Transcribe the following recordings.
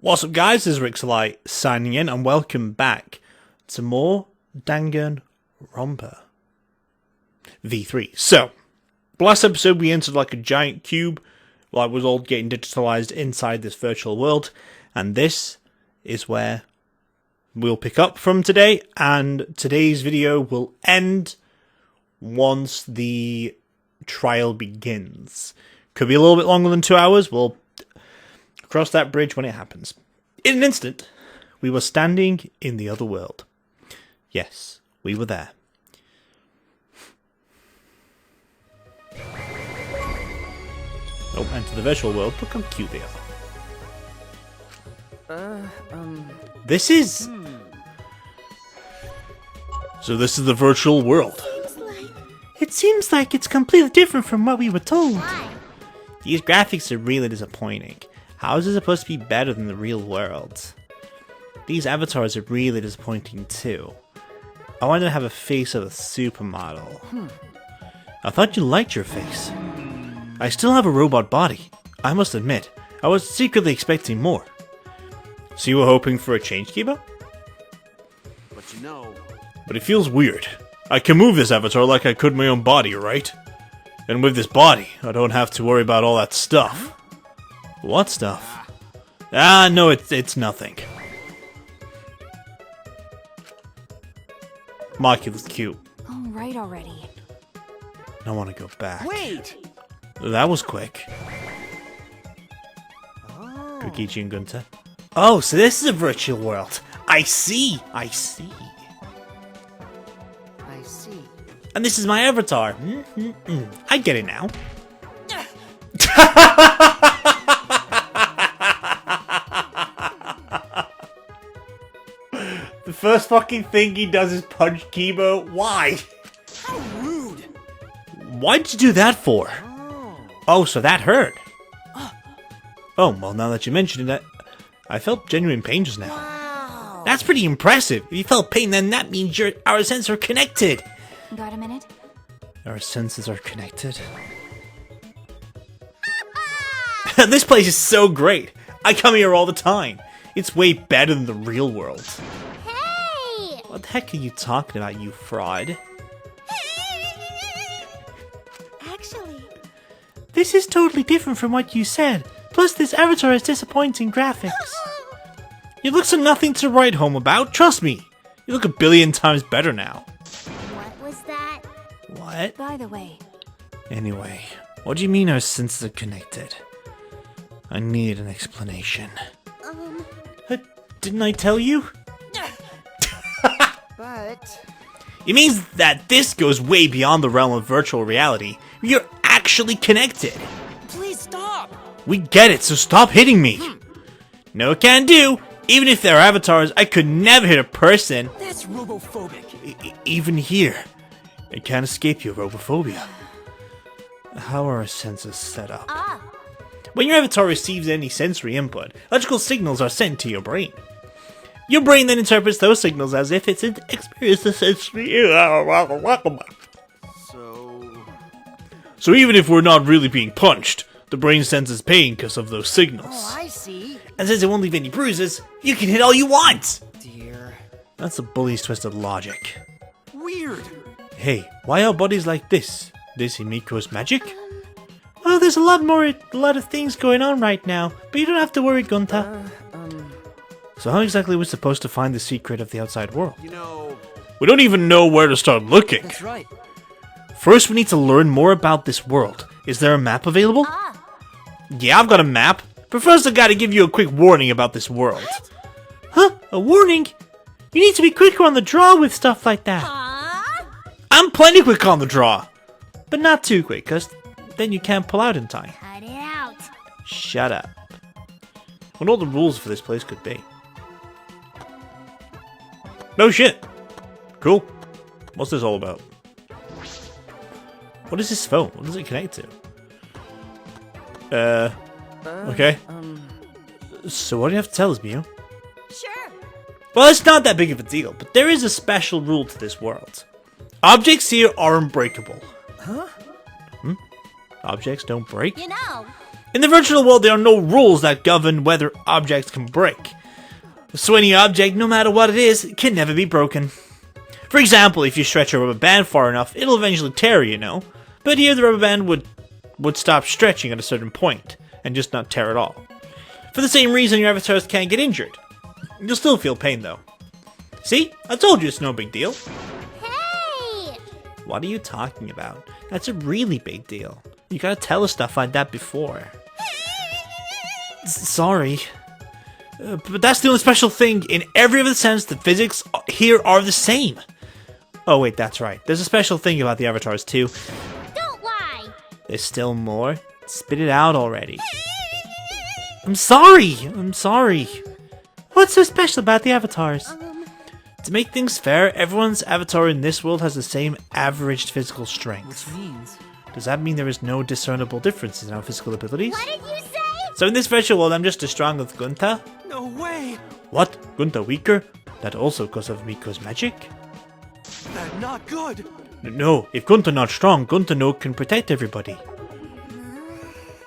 What's up guys, this is Rixxalight signing in and welcome back to more Danganronpa V3. So, last episode we entered like a giant cube while it was all getting digitalized inside this virtual world, and this is where we'll pick up from today, and today's video will end once the trial begins. Could be a little bit longer than 2 hours. We'll cross that bridge when it happens. In an instant, we were standing in the other world. Yes, we were there. Oh, enter the virtual world. Look how cute they are. This is... So this is the virtual world. It seems like it's completely different from what we were told. These graphics are really disappointing. How is it supposed to be better than the real world? These avatars are really disappointing too. I wanted to have a face of a supermodel. I thought you liked your face. I still have a robot body. I must admit, I was secretly expecting more. So you were hoping for a change, Kiba? But you know... But it feels weird. I can move this avatar like I could my own body, right? And with this body, I don't have to worry about all that stuff. What stuff? Ah, no, it's nothing. Maki looks cute. All right already. I want to go back. Wait! That was quick. Kokichi and Gunta. Oh, so this is a virtual world. I see. I see. And this is my avatar. I get it now. The first fucking thing he does is punch Kiba. Why? How rude! Why'd you do that for? Oh, so that hurt. Oh, well, now that you mention it, I felt genuine pain just now. Wow. That's pretty impressive. If you felt pain, then that means our senses are connected. Got a minute? Our senses are connected. This place is so great. I come here all the time. It's way better than the real world. Hey! What the heck are you talking about, you fraud? Actually... This is totally different from what you said. Plus, this avatar has disappointing graphics. You look so nothing to write home about. Trust me. You look a billion times better now. What was that? What? By the way... Anyway, what do you mean our senses are connected? I need an explanation. Didn't I tell you? But... It means that this goes way beyond the realm of virtual reality. You're actually connected. Please stop! We get it, so stop hitting me. No can do. Even if they're avatars, I could never hit a person. That's robophobic. Even here. I can't escape your robophobia. How are our senses set up? When your avatar receives any sensory input, electrical signals are sent to your brain. Your brain then interprets those signals as if it's experienced a sensory... So even if we're not really being punched, the brain senses pain because of those signals. Oh, I see. And since it won't leave any bruises, you can hit all you want! Dear. That's a bully's twisted logic. Weird. Hey, why are bodies like this? This Himiko's magic? Well, there's a lot of things going on right now, but you don't have to worry, Gunta. So how exactly are we supposed to find the secret of the outside world? You know... We don't even know where to start looking. That's right. First, we need to learn more about this world. Is there a map available? Yeah, I've got a map. But first, I gotta give you a quick warning about this world. Huh? A warning? You need to be quicker on the draw with stuff like that. I'm plenty quick on the draw. But not too quick, because then you can't pull out in time. Cut it out. Shut up. What all the rules for this place could be. No shit. Cool. What's this all about? What is this phone? What does it connect to? Okay. So what do you have to tell us, Mew? Sure. Well, it's not that big of a deal, but there is a special rule to this world. Objects here are unbreakable. Huh? Objects don't break? You know, In the virtual world, there are no rules that govern whether objects can break. So any object, no matter what it is, can never be broken. For example, if you stretch a rubber band far enough, it'll eventually tear, you know. But here the rubber band would stop stretching at a certain point, and just not tear at all. For the same reason your avatars can't get injured. You'll still feel pain though. See? I told you it's no big deal. Hey! What are you talking about? That's a really big deal. You gotta tell us stuff like that before. Sorry. But that's the only special thing. In every other sense, the physics here are the same. Oh wait, that's right. There's a special thing about the avatars too. Don't lie! There's still more. Spit it out already. I'm sorry. What's so special about the avatars? To make things fair, everyone's avatar in this world has the same averaged physical strength. Which means... Does that mean there is no discernible differences in our physical abilities? What did you say? So in this virtual world, I'm just as strong as Gunta? No way! What? Gunta weaker? That also because of Miko's magic? That's not good! No, if Gunta not strong, Gunta no can protect everybody.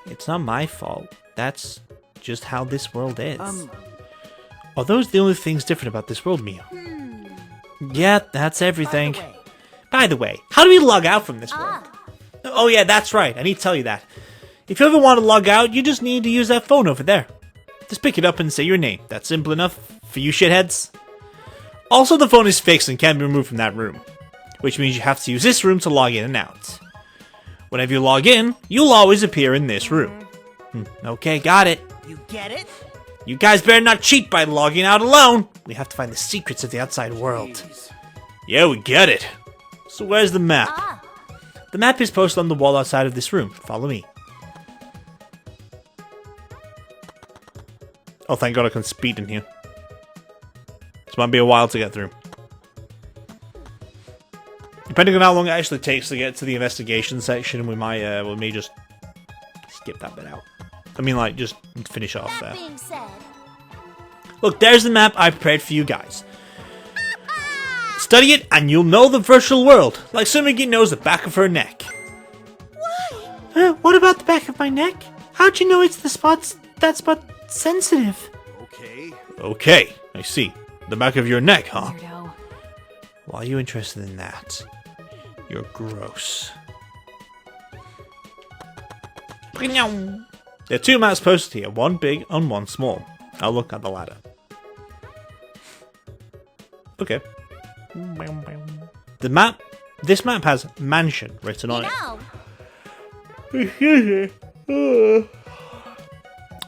It's not my fault. That's just how this world is. Are those the only things different about this world, Mio? Yeah, that's everything. By the way, how do we log out from this world? Oh yeah, that's right. I need to tell you that. If you ever want to log out, you just need to use that phone over there. Just pick it up and say your name. That's simple enough for you shitheads. Also, the phone is fixed and can't be removed from that room, which means you have to use this room to log in and out. Whenever you log in, you'll always appear in this room. Okay, got it. You get it? You guys better not cheat by logging out alone. We have to find the secrets of the outside world. Jeez. Yeah, we get it. So where's the map? The map is posted on the wall outside of this room. Follow me. Oh, thank God I can speed in here. This might be a while to get through. Depending on how long it actually takes to get to the investigation section, we may just skip that bit out. I mean, like, just finish off there. That being said, Look, there's the map I prepared for you guys. Study it and you'll know the virtual world, like Sumigi knows the back of her neck. why? What about the back of my neck? How'd you know it's that spot sensitive? Okay, I see. The back of your neck, huh? Weirdo. Why are you interested in that? You're gross. There are two maps posted here, one big and one small. I'll look at the latter. Okay. This map has mansion written on it.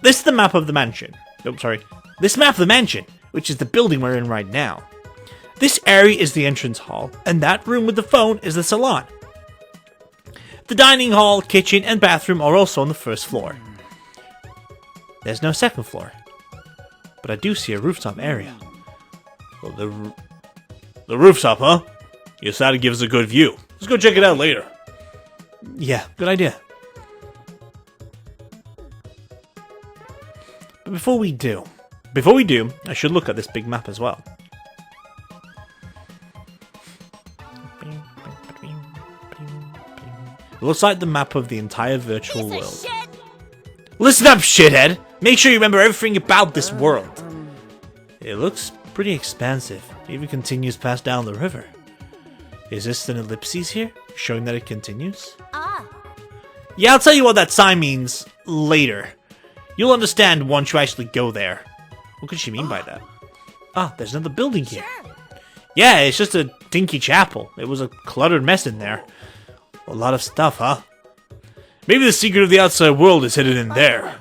This is the map of the mansion. Oh, sorry. This map of the mansion, which is the building we're in right now. This area is the entrance hall, and that room with the phone is the salon. The dining hall, kitchen, and bathroom are also on the first floor. There's no second floor, but I do see a rooftop area. Well, the rooftop, huh? You decided to give us a good view. Let's go check it out later. Yeah, good idea. But before we do, I should look at this big map as well. It looks like the map of the entire virtual Piece of world. shit. Listen up, shithead! Make sure you remember everything about this world. It looks pretty expansive. It even continues past down the river. Is this an ellipses here, showing that it continues? Yeah, I'll tell you what that sign means later. You'll understand once you actually go there. What could she mean by that? Ah, there's another building here. Yeah, it's just a dinky chapel. It was a cluttered mess in there. A lot of stuff, huh? Maybe the secret of the outside world is hidden in there.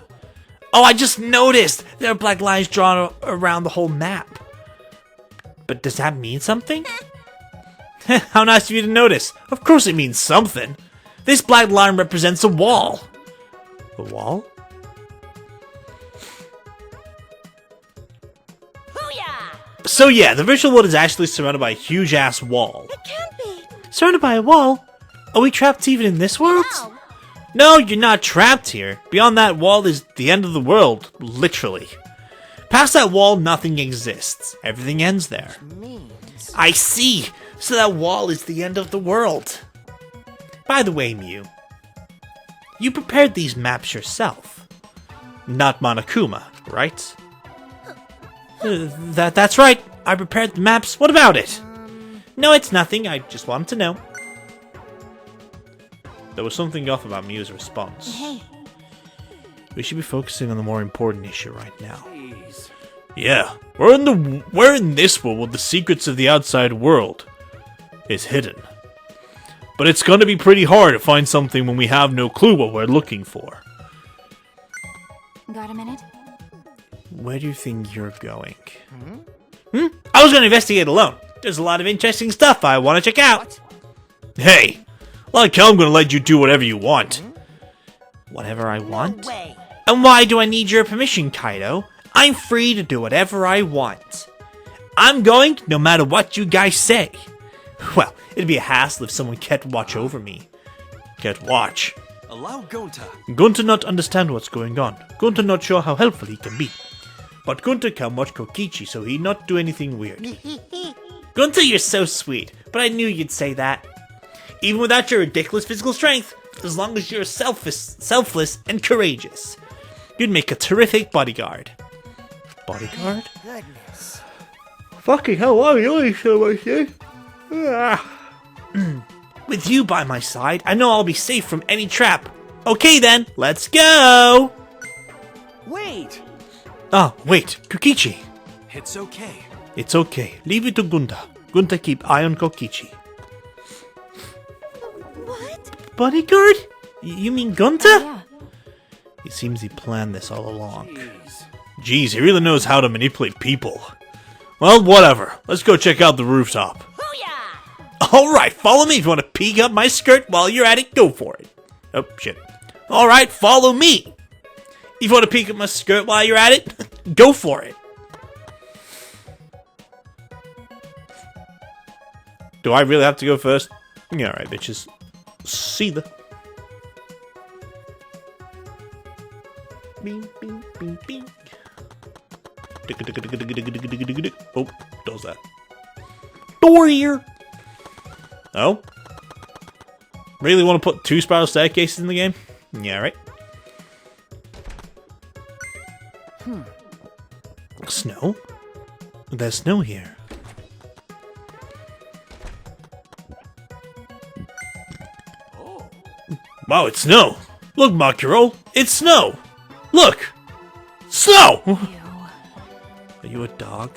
Oh, I just noticed! There are black lines drawn around the whole map. But does that mean something? How nice of you to notice. Of course it means something. This black line represents a wall. A wall? Booyah! So yeah, the virtual world is actually surrounded by a huge-ass wall. It can't be. Surrounded by a wall? Are we trapped even in this world? No. No, you're not trapped here. Beyond that wall is the end of the world, literally. Past that wall, nothing exists. Everything ends there. Means... I see. So that wall is the end of the world. By the way, Mew, you prepared these maps yourself. not Monokuma, right? That's right. I prepared the maps. What about it? No, it's nothing. I just wanted to know. There was something off about Mia's response. Hey. We should be focusing on the more important issue right now. Jeez. Yeah, we're in this world where the secrets of the outside world is hidden. But it's gonna be pretty hard to find something when we have no clue what we're looking for. Got a minute? Where do you think you're going? I was gonna investigate alone. There's a lot of interesting stuff I want to check out. What? Hey, like how I'm gonna let you do whatever you want. Whatever I want? No way. And why do I need your permission, Kaido? I'm free to do whatever I want. I'm going no matter what you guys say. Well, it'd be a hassle if someone kept watch over me. Kept watch. Allow Gonta. Gunter not understand what's going on. Gunter not sure how helpful he can be. But Gunter can watch Kokichi so he not do anything weird. Gunter, you're so sweet, but I knew you'd say that. Even without your ridiculous physical strength, as long as you're selfless and courageous, you'd make a terrific bodyguard. Bodyguard? Goodness. Fucking hell, why are you always so much, eh? With you by my side, I know I'll be safe from any trap. Okay then, let's go! Wait. Ah, wait, Kokichi. It's okay. It's okay, leave it to Gunta. Gunta keep eye on Kokichi. What? Bodyguard? You mean Gunta? Yeah. It seems he planned this all along. Jeez. Jeez, he really knows how to manipulate people. Well, whatever. Let's go check out the rooftop. Booyah! Alright, follow me if you want to peek up my skirt while you're at it, go for it. Oh, shit. Alright, follow me. If you want to peek up my skirt while you're at it, go for it. Do I really have to go first? Yeah, alright, bitches. See the. Bing, bing, bing, bing. Oh, does that. Door here! Oh? Really want to put 2 spiral staircases in the game? Yeah, right. Snow? There's snow here. Oh. Wow, it's snow! Look, Makiro! It's snow! Look! Snow! Ew. Are you a dog?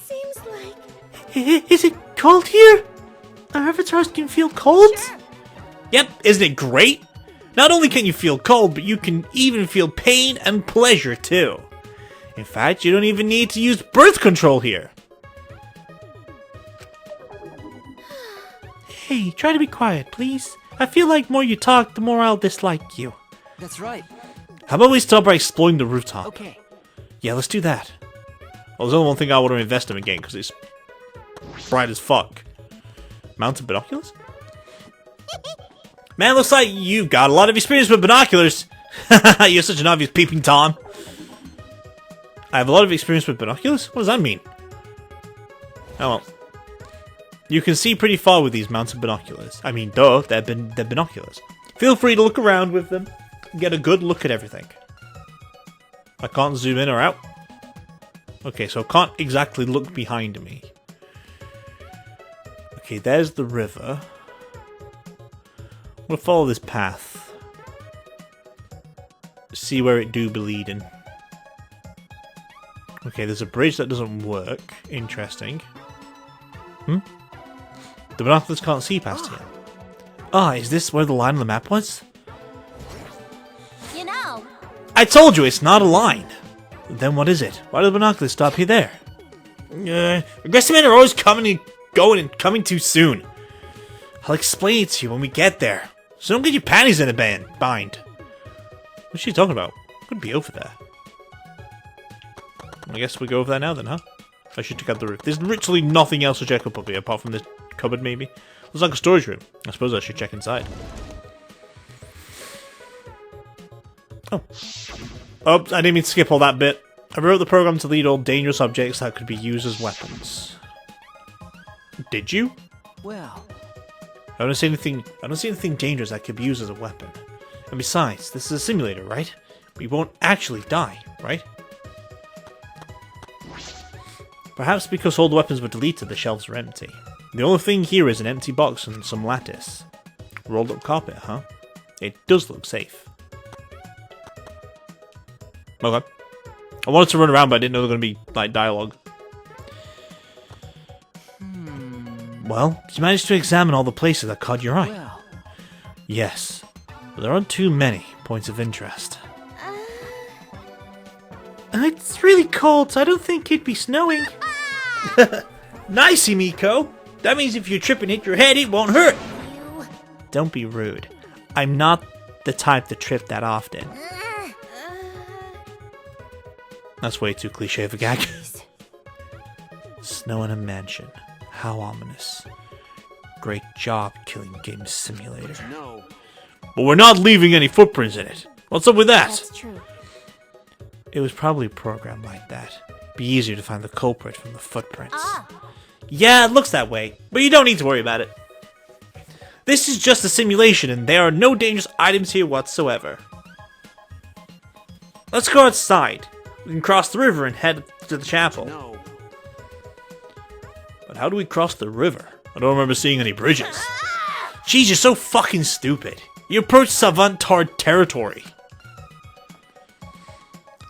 Seems like... Is it cold here? Our avatars can feel cold? Yep, isn't it great? Not only can you feel cold, but you can even feel pain and pleasure too. In fact, you don't even need to use birth control here. Hey, try to be quiet, please. I feel like the more you talk, the more I'll dislike you. That's right. How about we start by exploring the rooftop? Okay. Yeah, let's do that. Well, there's only one thing I want to invest in the game, because it's bright as fuck. Mounted binoculars? Man, looks like you've got a lot of experience with binoculars. You're such an obvious peeping Tom. I have a lot of experience with binoculars? What does that mean? Oh well. You can see pretty far with these mounted binoculars. I mean, duh, they're binoculars. Feel free to look around with them. Get a good look at everything. I can't zoom in or out. Okay, so I can't exactly look behind me. Okay, there's the river. I'm gonna follow this path. See where it do be leading. Okay, there's a bridge that doesn't work. Interesting. The binoculars can't see past here. Ah, is this where the line on the map was? You know, I told you it's not a line. Then what is it? Why do the binoculars stop you there? Aggressive men are always coming and going and coming too soon. I'll explain it to you when we get there. So don't get your panties in a bind. What's she talking about? Could be over there. I guess we go over there now then, huh? I should check out the roof. There's literally nothing else to check up here apart from this cupboard maybe. Looks like a storage room. I suppose I should check inside. Oh, I didn't mean to skip all that bit. I wrote the program to lead all dangerous objects that could be used as weapons. Did you? Well, I don't see anything dangerous that could be used as a weapon. And besides, this is a simulator, right? We won't actually die, right? Perhaps because all the weapons were deleted, the shelves are empty. The only thing here is an empty box and some lattice. Rolled up carpet, huh? It does look safe. Okay. I wanted to run around, but I didn't know there was going to be, like, dialogue. Well, you managed to examine all the places that caught your eye. Well, Yes, but there aren't too many points of interest. It's really cold, so I don't think it'd be snowing. Nicey, Miko. That means if you trip and hit your head, it won't hurt. Don't be rude. I'm not the type to trip that often. That's way too cliche of a gag. Snow in a mansion. How ominous. Great job, Killing Game Simulator. no. But we're not leaving any footprints in it. What's up with that? That's true. It was probably programmed like that. Be easier to find the culprit from the footprints. Ah. Yeah, it looks that way, but you don't need to worry about it. This is just a simulation, and there are no dangerous items here whatsoever. Let's go outside. We can cross the river and head to the chapel. No. But how do we cross the river? I don't remember seeing any bridges. Jeez, you're so fucking stupid. You approach Savant-Tard territory.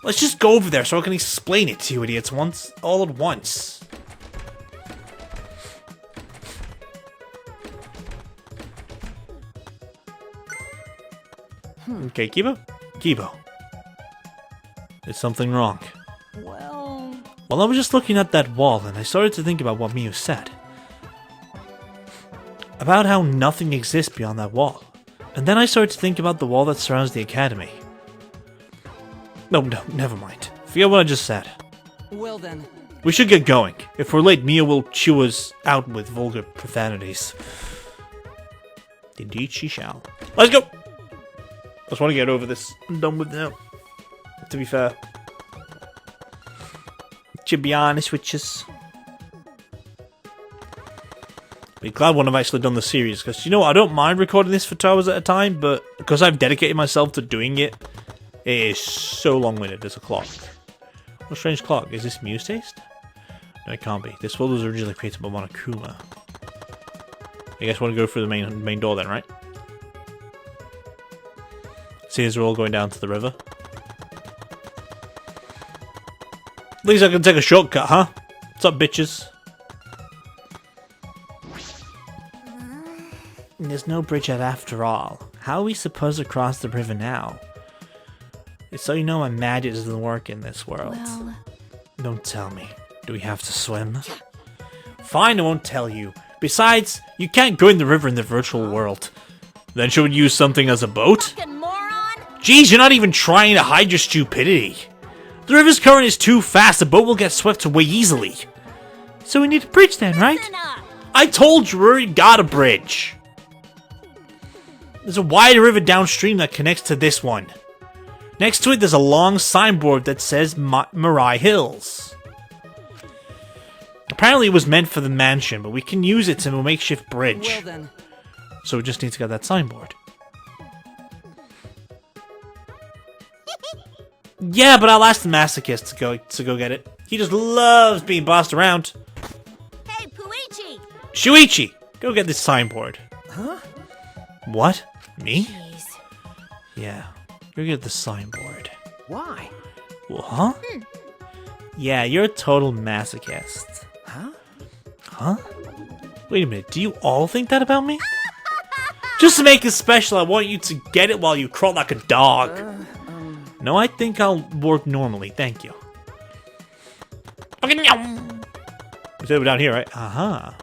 Let's just go over there so I can explain it to you idiots all at once. Okay, Kibo? Kibo. Is something wrong? Well, Well, I was just looking at that wall and I started to think about what Miu said. About how nothing exists beyond that wall. And then I started to think about the wall that surrounds the academy. No, never mind. Forget what I just said. well then. We should get going. If we're late, Mia will chew us out with vulgar profanities. Indeed she shall. Let's go! I just want to get over this. I'm done with it now. To be fair. To be honest with yous. Be glad when I've actually done the series, because you know what, I don't mind recording this for 2 hours at a time, but because I've dedicated myself to doing it, it is so long-winded. There's a clock. What a strange clock. Is this Miu's taste? No, it can't be. This world was originally created by Monokuma. I guess we want to go through the main door then, right? See as we're all going down to the river. At least I can take a shortcut, huh? What's up, bitches? There's no bridge yet after all. How are we supposed to cross the river now? So you know my magic doesn't work in this world. Well, Don't tell me. Do we have to swim? Fine, I won't tell you. Besides, you can't go in the river in the virtual world. Then should we use something as a boat? fucking moron. Jeez, you're not even trying to hide your stupidity. The river's current is too fast, the boat will get swept away easily. So we need a bridge then, right? Listen up. I told you we already got a bridge. There's a wider river downstream that connects to this one. Next to it, there's a long signboard that says Mirai Hills. Apparently it was meant for the mansion, but we can use it to a makeshift bridge. Well then. So we just need to get that signboard. Yeah, but I'll ask the masochist to go get it. He just loves being bossed around. Hey, Puichi. Shuichi, go get this signboard. Huh? What? Me? Jeez. Yeah, go get the signboard. Why? Well, huh? Yeah, you're a total masochist. Huh? Huh? Wait a minute, do you all think that about me? Just to make it special, I want you to get it while you crawl like a dog. No, I think I'll work normally, thank you. Okay, so we're down here, right? Aha.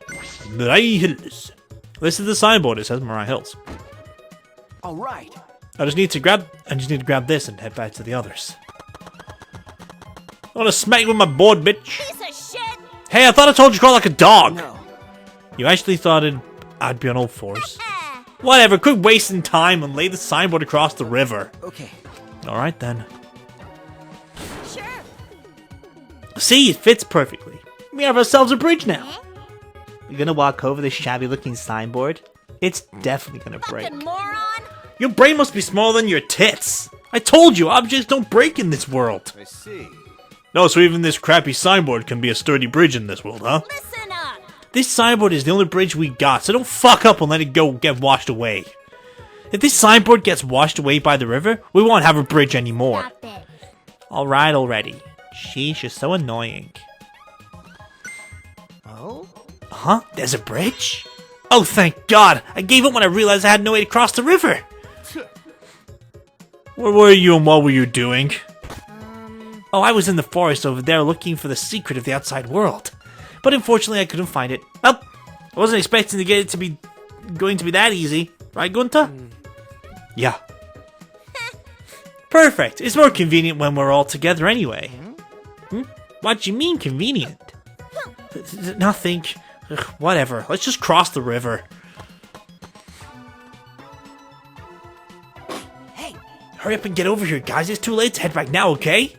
Mirai Hills. This is the signboard, it says Mirai Hills. All right. I just need to grab this and head back to the others. I wanna smack you with my board, bitch. Piece of shit. Hey, I thought I told you to crawl like a dog. No. You actually thought I'd be on all fours? Whatever, quit wasting time and lay the signboard across the river. Okay. Alright then. Sure. See, it fits perfectly. We have ourselves a bridge now. You're gonna walk over this shabby looking signboard? It's definitely gonna break. Fucking moron. Your brain must be smaller than your tits. I told you, objects don't break in this world. I see. No, so even this crappy signboard can be a sturdy bridge in this world, huh? Listen up. This signboard is the only bridge we got, so don't fuck up and let it go get washed away. If this signboard gets washed away by the river, we won't have a bridge anymore. Stop it. Alright already. Sheesh, you're so annoying. Oh? Huh? There's a bridge? Oh, thank God! I gave up when I realized I had no way to cross the river! Where were you and what were you doing? Oh, I was in the forest over there looking for the secret of the outside world. But unfortunately I couldn't find it. Well, I wasn't expecting to get it to be going to be that easy. Right, Gunta? Yeah. Perfect. It's more convenient when we're all together anyway. What do you mean convenient? Nothing. Ugh, whatever. Let's just cross the river. Hey, Hurry up and get over here, guys. It's too late to head back now, okay?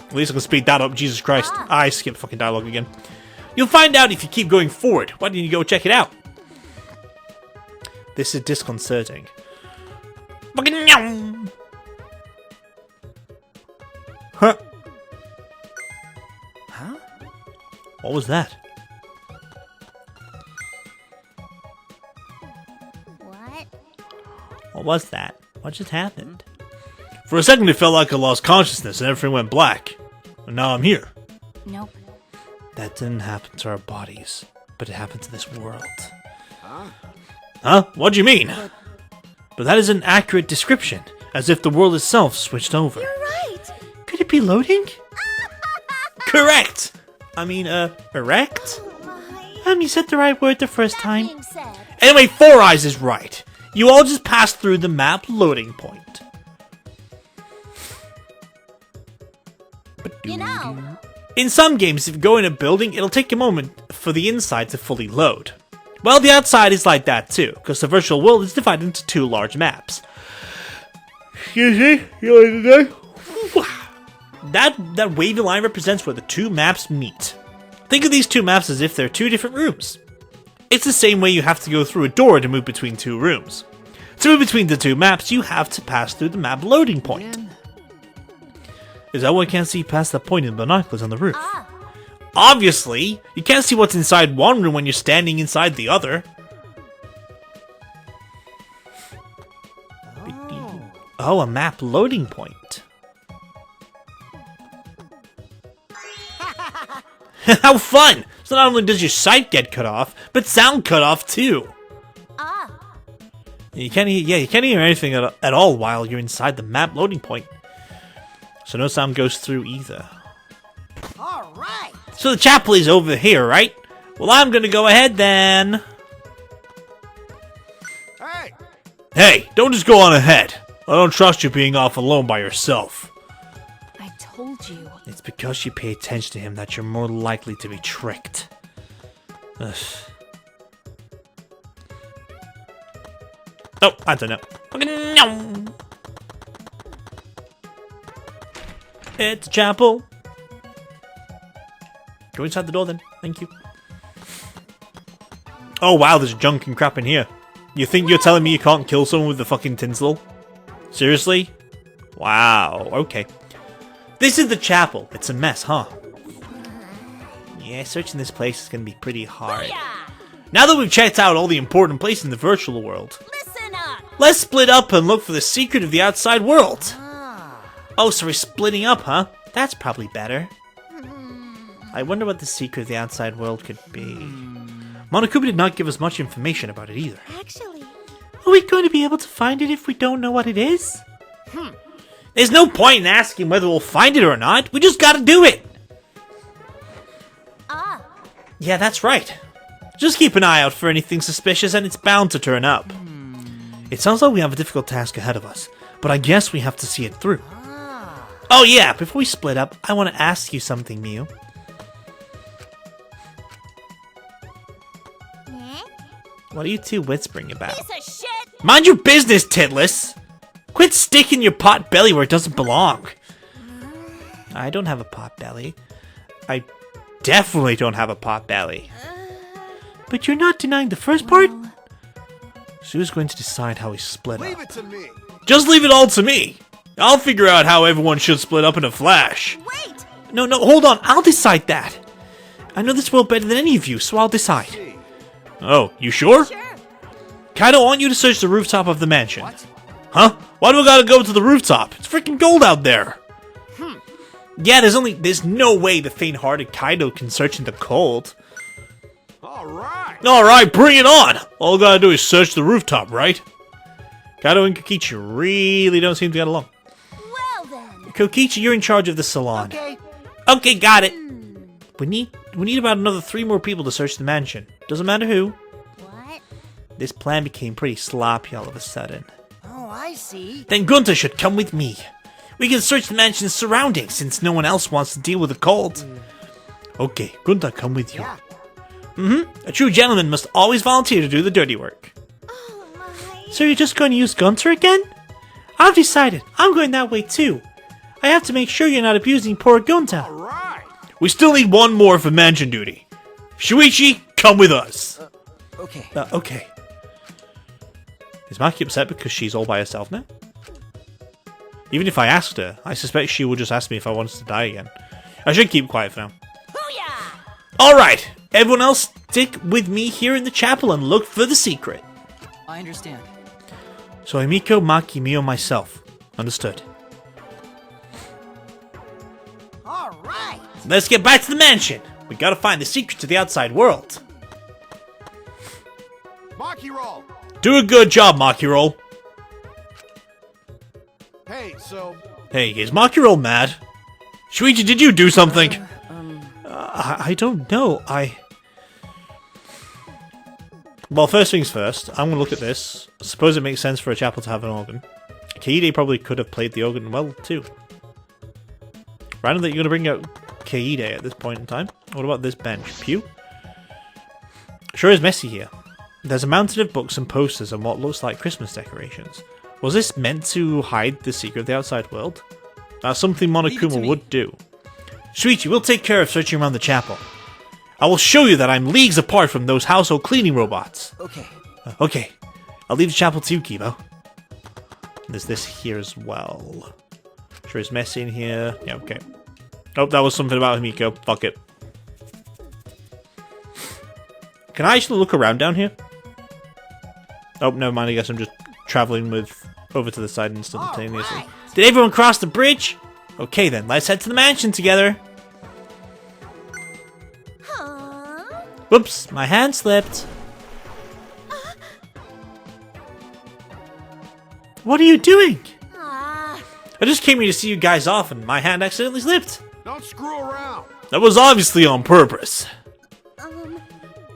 At least I can speed that up. Jesus Christ. I skipped fucking dialogue again. You'll find out if you keep going forward. Why don't you go check it out? This is disconcerting. Huh? huh? What was that? What? What was that? What just happened? For a second it felt like I lost consciousness and everything went black. And now I'm here. Nope. That didn't happen to our bodies, but it happened to this world. Huh? What do you mean? But that is an accurate description, as if the world itself switched over. You're right. Could it be loading? Correct! I mean, erect? You said the right word the first That time. being said, Anyway, Four Eyes is right. You all just passed through the map loading point. you know, In some games, if you go in a building, it'll take a moment for the inside to fully load. Well, the outside is like that too, because the virtual world is divided into two large maps. Excuse me? You like that wavy line represents where the two maps meet. Think of these two maps as if they're two different rooms. It's the same way you have to go through a door to move between two rooms. To move between the two maps, you have to pass through the map loading point. Is that why I can't see past that point in binoculars on the roof? Obviously, you can't see what's inside one room when you're standing inside the other. Oh, a map loading point. How fun! So not only does your sight get cut off, but sound cut off too. You can't hear anything at all while you're inside the map loading point. So no sound goes through either. All right. So the chapel is over here, right? Well, I'm gonna go ahead then. Hey! Hey, don't just go on ahead. I don't trust you being off alone by yourself. I told you. It's because you pay attention to him that you're more likely to be tricked. Ugh. Oh, I don't know. It's a chapel. Go inside the door then. Thank you. Oh wow, there's junk and crap in here. You think you're telling me you can't kill someone with the fucking tinsel? Seriously? Wow, okay. This is the chapel. It's a mess, huh? Yeah, searching this place is gonna be pretty hard. Now that we've checked out all the important places in the virtual world, Listen up. let's split up and look for the secret of the outside world. Oh, so we're splitting up, huh? That's probably better. I wonder what the secret of the outside world could be. Monokuma did not give us much information about it either. Actually, Are we going to be able to find it if we don't know what it is? There's no point in asking whether we'll find it or not. We just gotta do it. Yeah, that's right. Just keep an eye out for anything suspicious and it's bound to turn up. It sounds like we have a difficult task ahead of us, but I guess we have to see it through. Oh yeah, before we split up, I want to ask you something, Mew. What are you two whispering about? piece of shit. Mind your business, Titless! Quit sticking your pot belly where it doesn't belong. I don't have a pot belly. I definitely don't have a pot belly. But you're not denying the first part? So who's going to decide how we split Leave up? it to me. Just leave it all to me. I'll figure out how everyone should split up in a flash. Wait! No, hold on. I'll decide that. I know this world better than any of you, so I'll decide. Oh, you sure? Sure. Kaido, I want you to search the rooftop of the mansion. What? Huh? Why do I gotta go to the rooftop? It's freaking gold out there. Yeah, there's no way the faint-hearted Kaido can search in the cold. Alright, bring it on! All I gotta do is search the rooftop, right? Kaido and Kokichi really don't seem to get along. Well then. Kokichi, you're in charge of the salon. Okay. Okay, got it. We need about another 3 more people to search the mansion. Doesn't matter who. What? This plan became pretty sloppy all of a sudden. Oh, I see. Then Gunta should come with me. We can search the mansion's surroundings since no one else wants to deal with the cold. Okay, Gunta, come with you. Yeah. A true gentleman must always volunteer to do the dirty work. Oh my. So you're just going to use Gunter again? I've decided. I'm going that way too. I have to make sure you're not abusing poor Gunta. Right. We still need 1 more for mansion duty. Shuichi, come with us. Okay. Okay. Is Maki upset because she's all by herself now? Even if I asked her, I suspect she would just ask me if I wanted to die again. I should keep quiet for now. Booyah! Alright, everyone else stick with me here in the chapel and look for the secret. I understand. So Emiko, Maki, Mio, myself. Understood. All right. Let's get back to the mansion. We gotta find the secret to the outside world. Maki roll. Do a good job, Makiro. Hey, so Hey, is Makiro mad? Shuichi, did you do something? I don't know. Well, first things first, I'm gonna look at this. I suppose it makes sense for a chapel to have an organ. Kaede probably could have played the organ well, too. Random that you're gonna bring out Kaede at this point in time. What about this bench? Pew? Sure is messy here. There's a mountain of books and posters and what looks like Christmas decorations. Was this meant to hide the secret of the outside world? That's something Monokuma would do. Shuichi, we'll take care of searching around the chapel. I will show you that I'm leagues apart from those household cleaning robots. Okay. Okay. I'll leave the chapel to you, Kibo. There's this here as well. Sure it's messy in here. Yeah, okay. Oh, that was something about Himiko. Fuck it. Can I actually look around down here? Oh, never mind. I guess I'm just traveling over to the side instantaneously. Alright. Did everyone cross the bridge? Okay then, let's head to the mansion together. Huh? Whoops, my hand slipped. What are you doing? Ah. I just came here to see you guys off and my hand accidentally slipped. don't screw around. That was obviously on purpose. Um.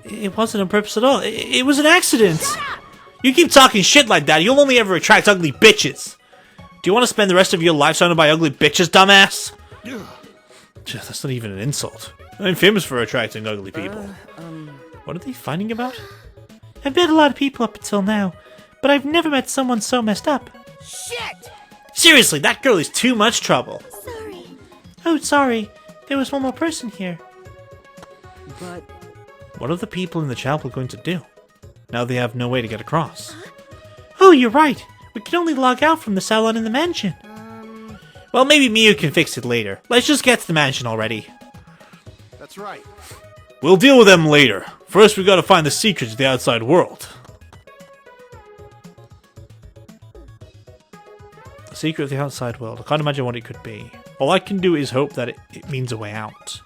It wasn't on purpose at all. It was an accident. You keep talking shit like that, you'll only ever attract ugly bitches. Do you want to spend the rest of your life surrounded by ugly bitches, dumbass? That's not even an insult. I'm famous for attracting ugly people. What are they fighting about? I've met a lot of people up until now, but I've never met someone so messed up. Shit. Seriously, that girl is too much trouble. Sorry. Oh, sorry. There was one more person here. But What are the people in the chapel going to do? Now they have no way to get across. Oh, you're right. We can only log out from the salon in the mansion. Well, maybe Miyu can fix it later. Let's just get to the mansion already. That's right. We'll deal with them later. First, we gotta find the secret to the outside world. The secret of the outside world. I can't imagine what it could be. All I can do is hope that it means a way out.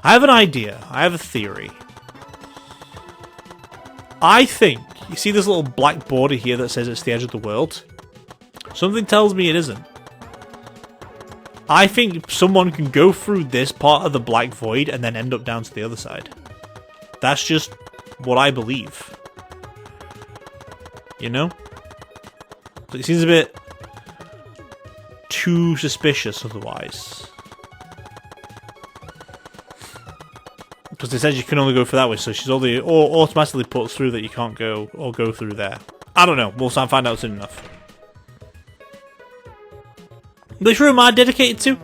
I have an idea. I have a theory. I think, you see this little black border here that says it's the edge of the world? Something tells me it isn't. I think someone can go through this part of the black void and then end up down to the other side. That's just what I believe. You know? It seems a bit too suspicious otherwise. Because it says you can only go for that way, so she's automatically put through that you can't go or go through there. I don't know. We'll find out soon enough. Which room am I dedicated to?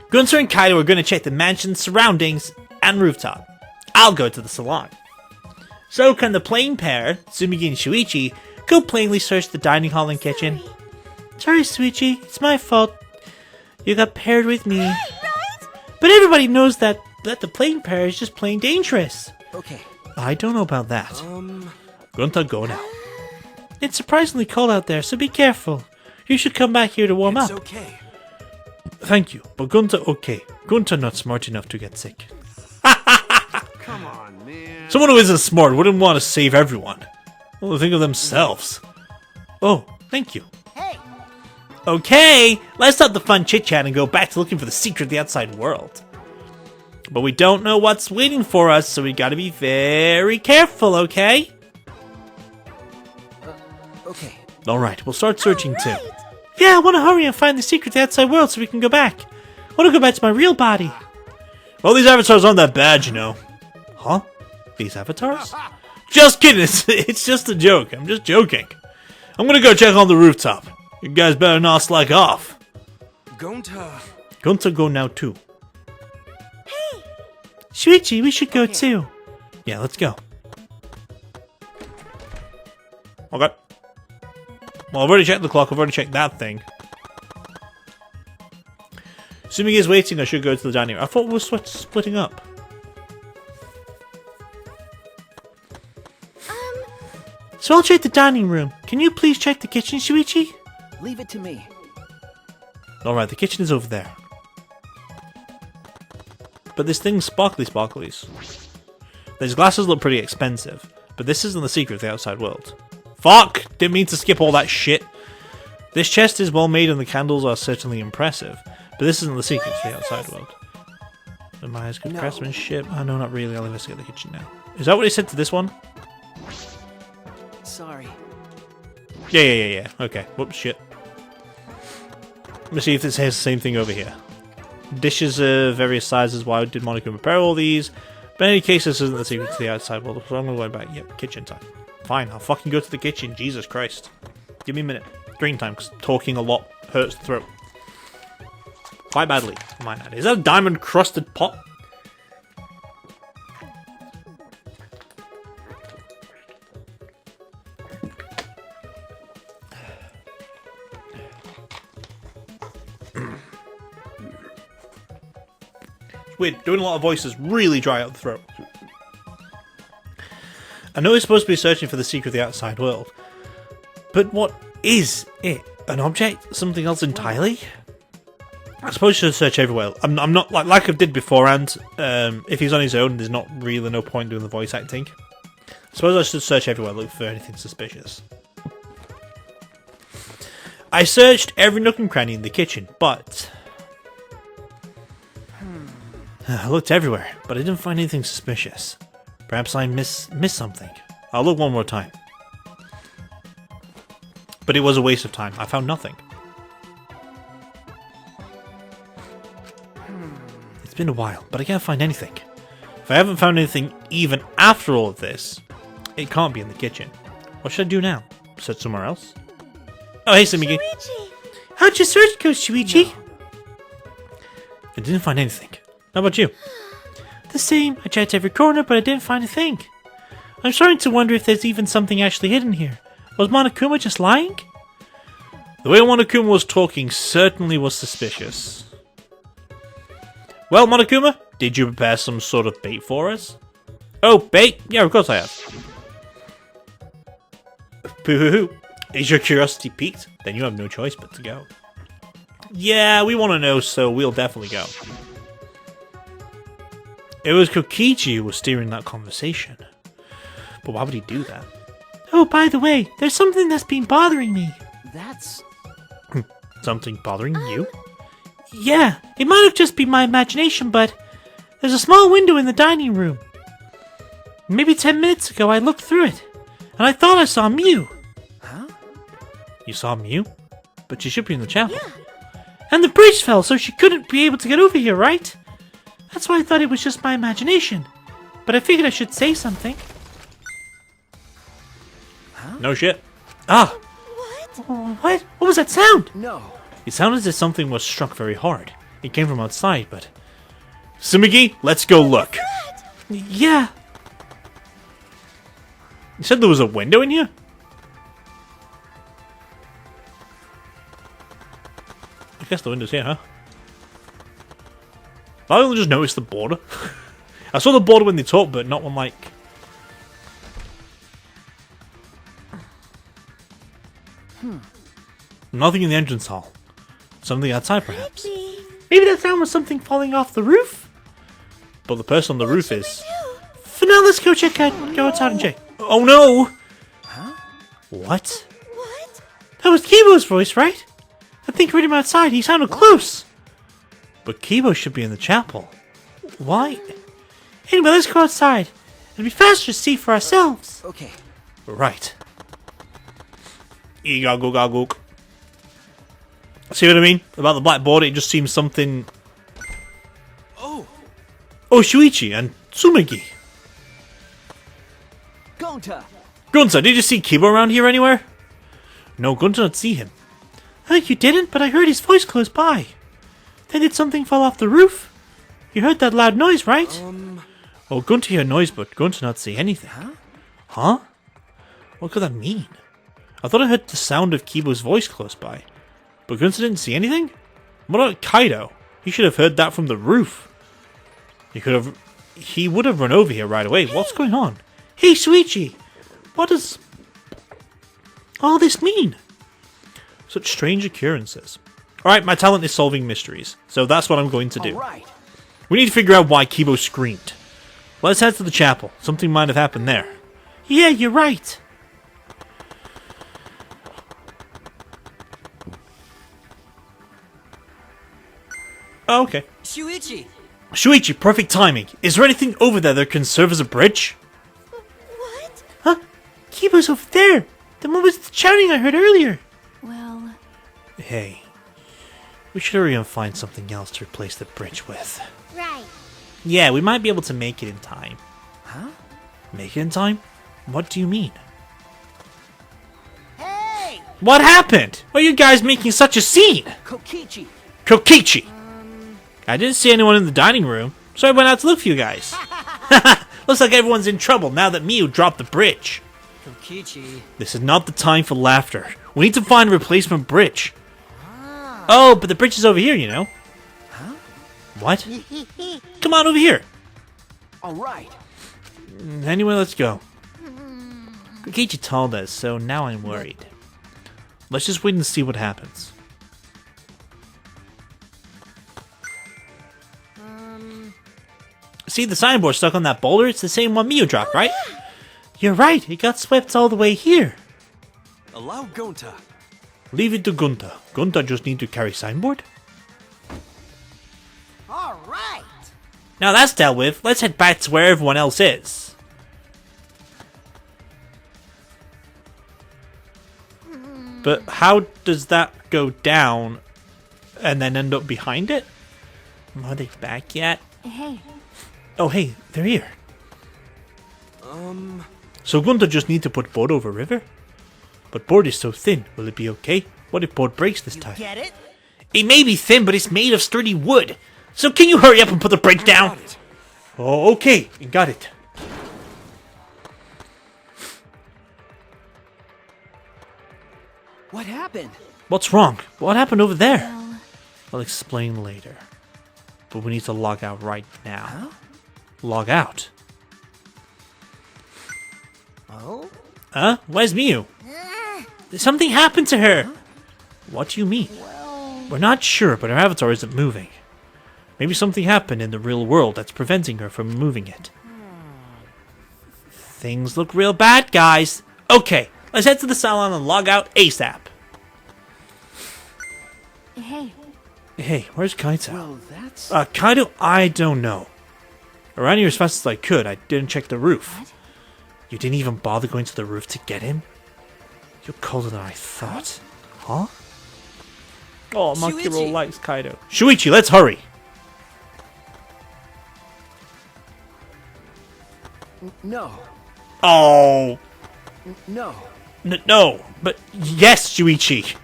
Gunther and Kaido are going to check the mansion's surroundings and rooftop. I'll go to the salon. So can the plain pair, Tsumigi and Shuichi, go plainly search the dining hall and kitchen? Sorry, Sweetie. It's my fault. You got paired with me. Right? But everybody knows that the plane pair is just plain dangerous. Okay. I don't know about that. Gunta, go now. It's surprisingly cold out there, so be careful. You should come back here to warm up. okay. Thank you, but Gunta okay. Gunta not smart enough to get sick. Come on, man. Someone who isn't smart wouldn't want to save everyone. Well, they think of themselves. Oh, thank you. Hey, Okay, let's stop the fun chit-chat and go back to looking for the secret of the outside world. But we don't know what's waiting for us, so we gotta be very careful, okay? okay. Alright, we'll start searching too. Right. Yeah, I want to hurry and find the secret of the outside world so we can go back. I want to go back to my real body. Well, these avatars aren't that bad, you know. Huh? These avatars? Just kidding, it's just a joke. I'm just joking. I'm gonna go check on the rooftop. You guys better not slack off. Gunta. Gunta go now too. Hey! Shuichi, we should go too. Yeah, let's go. Okay. Well, I've already checked the clock, I've already checked that thing. Assuming he's waiting, I should go to the dining room. I thought we were splitting up. So I'll check the dining room. Can you please check the kitchen, Shuichi? Leave it to me. Alright, the kitchen is over there. But this thing's sparklies. These glasses look pretty expensive, but this isn't the secret of the outside world. Fuck! Didn't mean to skip all that shit. This chest is well made and the candles are certainly impressive, but this isn't the secret of the outside world. The Maya's good craftsmanship. Oh no, not really. I'll investigate the kitchen now. Is that what he said to this one? Sorry. Yeah. Okay. Whoops, shit. Let me see if this has the same thing over here. Dishes of various sizes. Why did Monica prepare all these? But in any case, this isn't the secret to the outside world, so I'm gonna go back. Yep, kitchen time. Fine, I'll fucking go to the kitchen. Jesus Christ. Give me a minute. Green time, because talking a lot hurts the throat. Quite badly, I might add. Is that a diamond-crusted pot? It's weird, doing a lot of voices really dry out the throat. I know we're supposed to be searching for the secret of the outside world, but what is it? An object? Something else entirely? I suppose you should search everywhere. I'm not like I did beforehand. If he's on his own, there's not really no point doing the voice acting. I suppose I should search everywhere, look for anything suspicious. I searched every nook and cranny in the kitchen, but I looked everywhere, but I didn't find anything suspicious. Perhaps I missed something. I'll look one more time. But it was a waste of time. I found nothing. It's been a while, but I can't find anything. If I haven't found anything even after all of this, it can't be in the kitchen. What should I do now? Search somewhere else? Oh, hey, Sumigi. Shuichi. How'd your search go, Shuichi? I didn't find anything. How about you? The same. I checked every corner, but I didn't find a thing. I'm starting to wonder if there's even something actually hidden here. Was Monokuma just lying? The way Monokuma was talking certainly was suspicious. Well, Monokuma, did you prepare some sort of bait for us? Oh, bait? Yeah, of course I have. Poo-hoo-hoo. Is your curiosity piqued? Then you have no choice but to go. Yeah, we want to know, so we'll definitely go. It was Kokichi who was steering that conversation. But why would he do that? Oh, by the way, there's something that's been bothering me. That's... Something bothering you? Yeah, it might have just been my imagination, but there's a small window in the dining room. Maybe 10 minutes ago I looked through it, and I thought I saw Mew. Huh? You saw Mew? But she should be in the chapel. Yeah. And the bridge fell, so she couldn't be able to get over here, right? That's why I thought it was just my imagination. But I figured I should say something. No shit. Ah! What? What was that sound? No. It sounded as if something was struck very hard. It came from outside, but... Sumigi, let's go look. Yeah. You said there was a window in here? guess the window's here, huh? I only just noticed the border. I saw the border when they talked, but not when, like... Nothing in the entrance hall. Something outside, perhaps. Maybe that sound was something falling off the roof? But the person on the roof is... For now, let's go check out... Go outside and check. Oh, no! Huh? What? What? That was Kibo's voice, right? I think I heard him outside. He sounded close. But Kibo should be in the chapel. Why? Anyway, let's go outside. It'll be faster to see for ourselves. Okay. Right. Eegagogagog. See what I mean? About the black border, it just seems something... Oh, Oh, Shuichi and Tsumegi. Gonta! Gunta, did you see Kibo around here anywhere? No, Gunta didn't see him. You didn't, but I heard his voice close by. Then did something fall off the roof? You heard that loud noise, right? Oh, Gunta heard noise, but Gunta not see anything. Huh? What could that mean? I thought I heard the sound of Kibo's voice close by. But Gunta didn't see anything? What about Kaido? He should have heard that from the roof. He would have run over here right away. What's going on? Hey, Shuichi! What does all this mean? Such strange occurrences. Alright, my talent is solving mysteries, so that's what I'm going to do. All right. We need to figure out why Kibo screamed. Let's head to the chapel. Something might have happened there. Yeah, you're right. Oh, okay. Shuichi! Shuichi, perfect timing. Is there anything over there that can serve as a bridge? What? Huh? Kibo's over there. The one was the shouting I heard earlier. Well, Hey, we should hurry and find something else to replace the bridge with. right. Yeah, we might be able to make it in time. Huh? Make it in time? What do you mean? Hey! What happened? Why are you guys making such a scene? Kokichi! Kokichi! I didn't see anyone in the dining room, so I went out to look for you guys. Looks like everyone's in trouble now that Miu dropped the bridge. Kokichi. This is not the time for laughter. We need to find a replacement bridge. Oh, but the bridge is over here, you know. Huh? What? Come on over here. All right. Anyway, let's go. Kokichi told us, so now I'm worried. Let's just wait and see what happens. See the signboard stuck on that boulder? It's the same one Miu dropped, right? You're right. It got swept all the way here. allow Gonta. Leave it to Gunta. Gunta just need to carry signboard. All right. Now that's dealt with. Let's head back to where everyone else is. But how does that go down and then end up behind it? Are they back yet? Hey, Oh, hey, they're here. So Gunta just need to put board over river? But board is so thin. Will it be okay? What if board breaks this time? Get it? It may be thin, but it's made of sturdy wood. So can you hurry up and put the bridge down? Got it. Oh, okay. Got it. What happened? What's wrong? What happened over there? well, I'll explain later. But we need to log out right now. Log out? Oh? Huh? Where's Miu? Did something happen to her? What do you mean? We're not sure, but her avatar isn't moving. Maybe something happened in the real world that's preventing her from moving it. Things look real bad, guys. Okay, let's head to the salon and log out ASAP. hey, Hey, where's Kaito? Well, that's... Kaido, I don't know. I ran here as fast as I could. I didn't check the roof. What? You didn't even bother going to the roof to get him? You're colder than I thought. Huh? Oh, Makiro Shuichi. likes Kaido. Shuichi, let's hurry! No. Oh, No. no, but yes, Shuichi.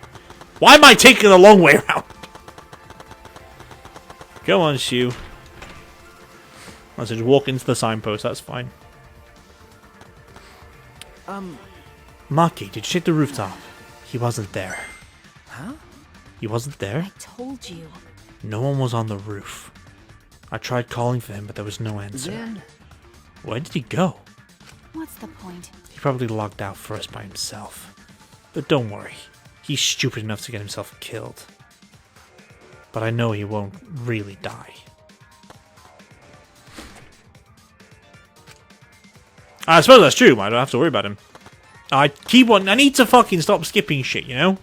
Why am I taking the long way around? Go on, Shu. I said just walk into the signpost, that's fine. Maki, did you check the rooftop? He wasn't there. Huh? He wasn't there. I told you. No one was on the roof. I tried calling for him, but there was no answer. Then, Where did he go? What's the point? He probably logged out first by himself. But don't worry. He's stupid enough to get himself killed. But I know he won't really die. I suppose that's true. I don't have to worry about him. I need to fucking stop skipping shit, you know?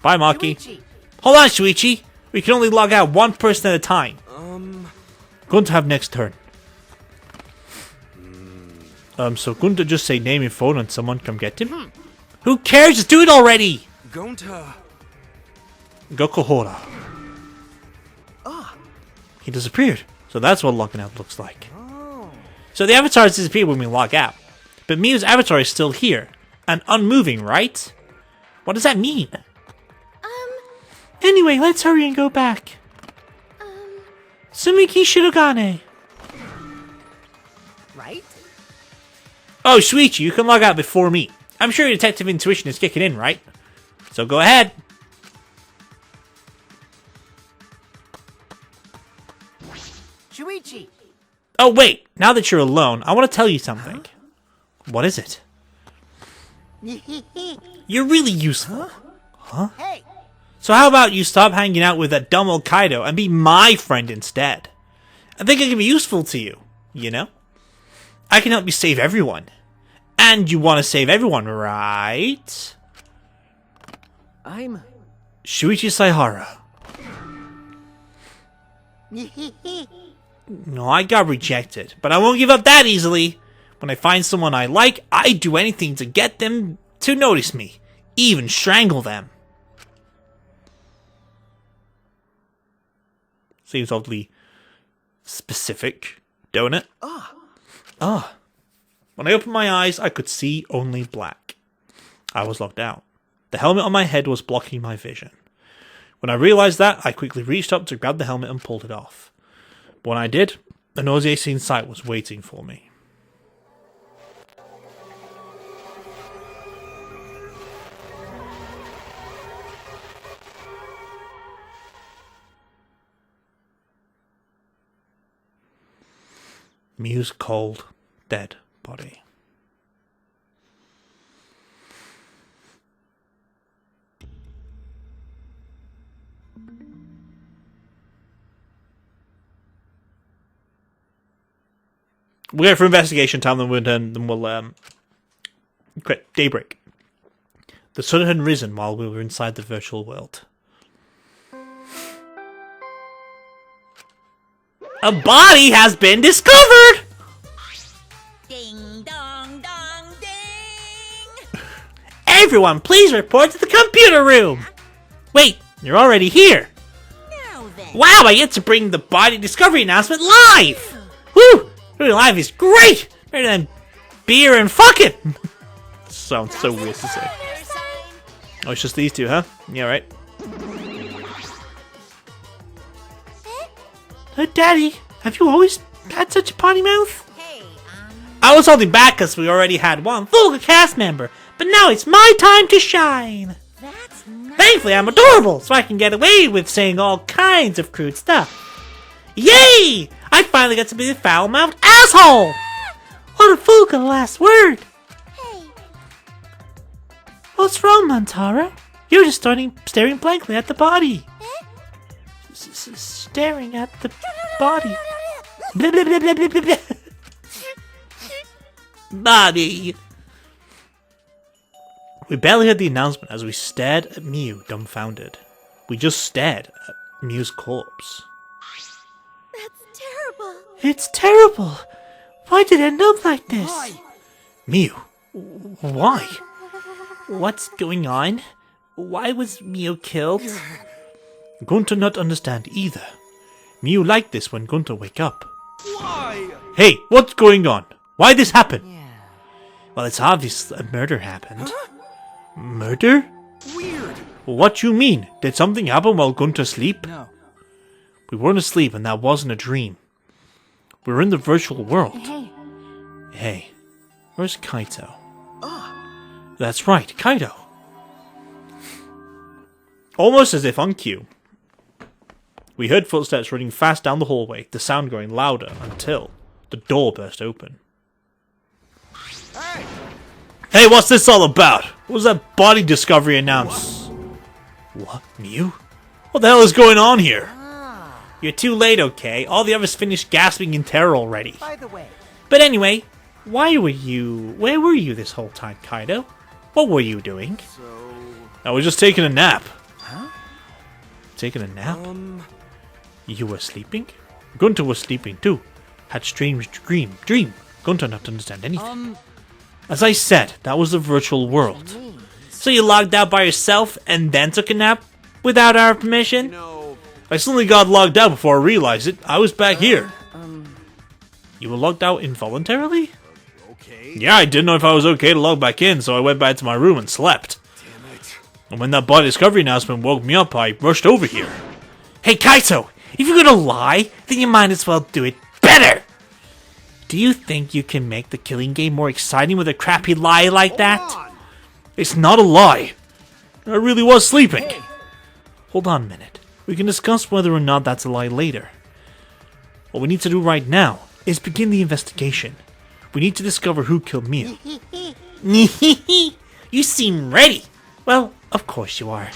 Bye, Maki. Shuichi. Hold on, Shuichi. We can only log out one person at a time. Going to have next turn. So Gunta just say name and phone and someone come get him? Who cares? Just do it already! Gonta. Gokuhora. He disappeared. So that's what logging out looks like. So the avatars disappear when we log out. But Miu's avatar is still here. And unmoving, right? What does that mean? Anyway, let's hurry and go back. Sumiki Shirogane. Right? Oh, Shuichi, you can log out before me. I'm sure your detective intuition is kicking in, right? So go ahead. Shuichi. Oh, wait. Now that you're alone, I want to tell you something. What is it? You're really useful. Hey. So how about you stop hanging out with that dumb old Kaido and be my friend instead? I think I can be useful to you, you know? I can help you save everyone. And you want to save everyone, right? I'm... Shuichi Saihara. No, I got rejected, but I won't give up that easily. When I find someone I like, I do anything to get them to notice me. Even strangle them. Seems oddly specific, don't it? Ah. When I opened my eyes, I could see only black. I was locked out. The helmet on my head was blocking my vision. When I realized that, I quickly reached up to grab the helmet and pulled it off. But when I did, a nauseating sight was waiting for me. Miu's cold, dead body. We'll go for investigation time, then we'll quit. Daybreak. The sun had risen while we were inside the virtual world. A body has been discovered! Ding dong dong ding! Everyone, please report to the computer room! Wait, you're already here! Now then. Wow, I get to bring the body discovery announcement live! Woo! Doing live is great! Better than beer and fucking! Sounds so weird to say. Oh, it's just these two, huh? Yeah, right. Daddy, have you always had such a potty mouth? Hey, I was holding back because we already had one full cast member, but now it's my time to shine! that's nice. Thankfully, I'm adorable, so I can get away with saying all kinds of crude stuff. Yay! I finally get to be the foul-mouthed asshole! What a fool got the last word. Hey, What's wrong, Mantara? You're just staring blankly at the body. Staring at the body. Blah, blah, blah, blah, blah, blah, blah. Body! We barely heard the announcement as we stared at Miu, dumbfounded. We just stared at Miu's corpse. that's terrible. It's terrible. Why did it end up like this? Miu, why? What's going on? Why was Miu killed? Gunta not understand either. Miu liked this when Gunta wake up. Why? Hey, what's going on? Why this happen? Well, it's obvious a murder happened. Murder? Weird. What you mean? Did something happen while Gunta sleep? No. We weren't asleep and that wasn't a dream. We were in the virtual world. Hey, Hey, where's Kaito? That's right, Kaito. Almost as if on cue. We heard footsteps running fast down the hallway, the sound growing louder until the door burst open. Hey! Hey, what's this all about? What was that body discovery announced? What? Mew? What the hell is going on here? You're too late, okay? All the others finished gasping in terror already. By the way, But anyway, where were you this whole time, Kaido? What were you doing? So, I was just taking a nap. Huh? Taking a nap? You were sleeping? Gunter was sleeping too. Had strange dream. Gunter not to understand anything. As I said, that was the virtual world. so You logged out by yourself and then took a nap without our permission? no. I suddenly got logged out before I realized it. I was back here. You were logged out involuntarily? Okay. Yeah, I didn't know if I was okay to log back in, so I went back to my room and slept. Damn it. And when that body discovery announcement woke me up, I rushed over here. Hey Kaito, if you're gonna lie, then you might as well do it better! Do you think you can make the killing game more exciting with a crappy lie like that? Hold on. It's not a lie. I really was sleeping. Hey. Hold on a minute. We can discuss whether or not that's a lie later. What we need to do right now is begin the investigation. We need to discover who killed Mia. You seem ready. Well, of course you are.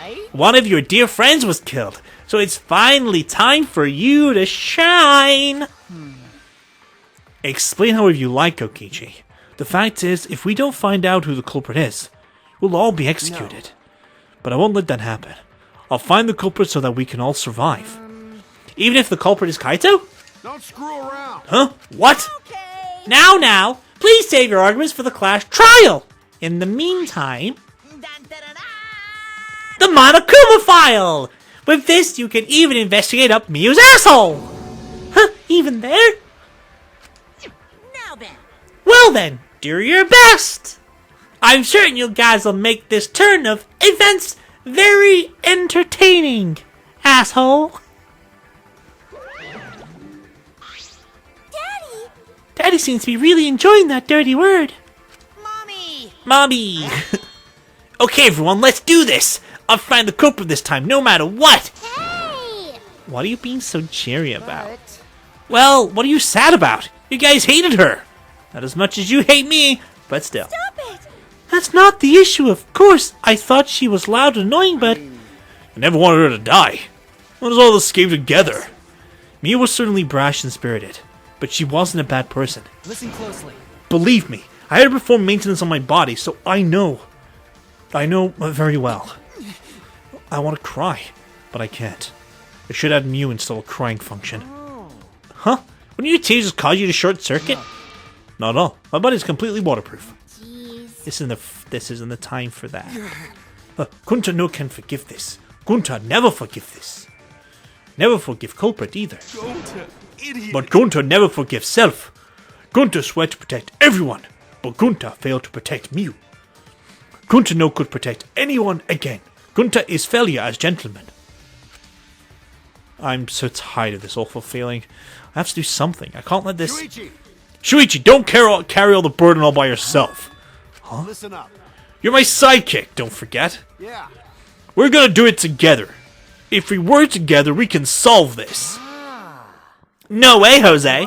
right? One of your dear friends was killed, so it's finally time for you to shine. Explain however you like, Kokichi. The fact is, if we don't find out who the culprit is, we'll all be executed. But I won't let that happen. I'll find the culprit so that we can all survive. Even if the culprit is Kaito? Don't screw around. Huh? What? Okay. Now, please save your arguments for the Clash trial. In the meantime, Dun, dun, dun, dun. the Monokuma file! With this, you can even investigate up Miyu's asshole! Huh, even there? Now then. Well then, do your best! I'm certain you guys will make this turn of events very entertaining, asshole. Daddy. Daddy seems to be really enjoying that dirty word. Mommy. Mommy! Okay, everyone, let's do this! I'll find the culprit this time, no matter what! Hey. What are you being so cheery about? But Well, what are you sad about? You guys hated her! Not as much as you hate me, but still. Stop it. That's not the issue, of course. I thought she was loud and annoying, but... I never wanted her to die. What does all this came together? Mia was certainly brash and spirited, but she wasn't a bad person. listen closely. Believe me, I had to perform maintenance on my body, so I know. I know very well. I want to cry, but I can't. I should add Mew install a crying function. Huh? Wouldn't your tears just cause you to short circuit? Not at all. My body's completely waterproof. Jeez. This isn't the time for that. Gunter no can forgive this. Gunter never forgive this. Never forgive culprit either. Gunter, idiot. But Gunter never forgive self. Gunter swear to protect everyone, but Gunter failed to protect Mew. Gunter no could protect anyone again. Gunter is failure as gentleman. I'm so tired of this awful feeling. I have to do something. I can't let this... Shuichi, Shuichi, don't carry all the burden all by yourself. listen up. You're my sidekick, don't forget. Yeah. We're gonna do it together. If we work together, we can solve this. No way, Jose.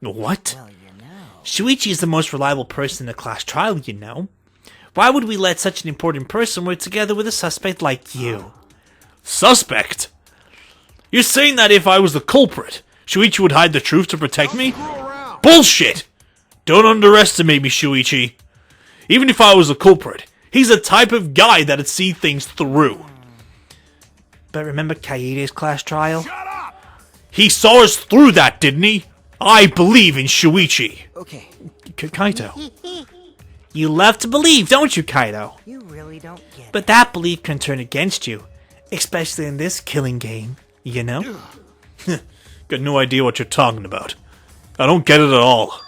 What? Well, you know. Shuichi is the most reliable person in the Clash trial, you know. Why would we let such an important person work together with a suspect like you? Suspect? You're saying that if I was the culprit, Shuichi would hide the truth to protect me? Screw around. Bullshit! Don't underestimate me, Shuichi. Even if I was the culprit, he's the type of guy that'd see things through. But remember Kaede's Clash trial? Shut up. He saw us through that, didn't he? I believe in Shuichi. Okay, Kaito. You love to believe, don't you, Kaido? you really don't get it. But that belief can turn against you. Especially in this killing game, you know? Got no idea what you're talking about. I don't get it at all.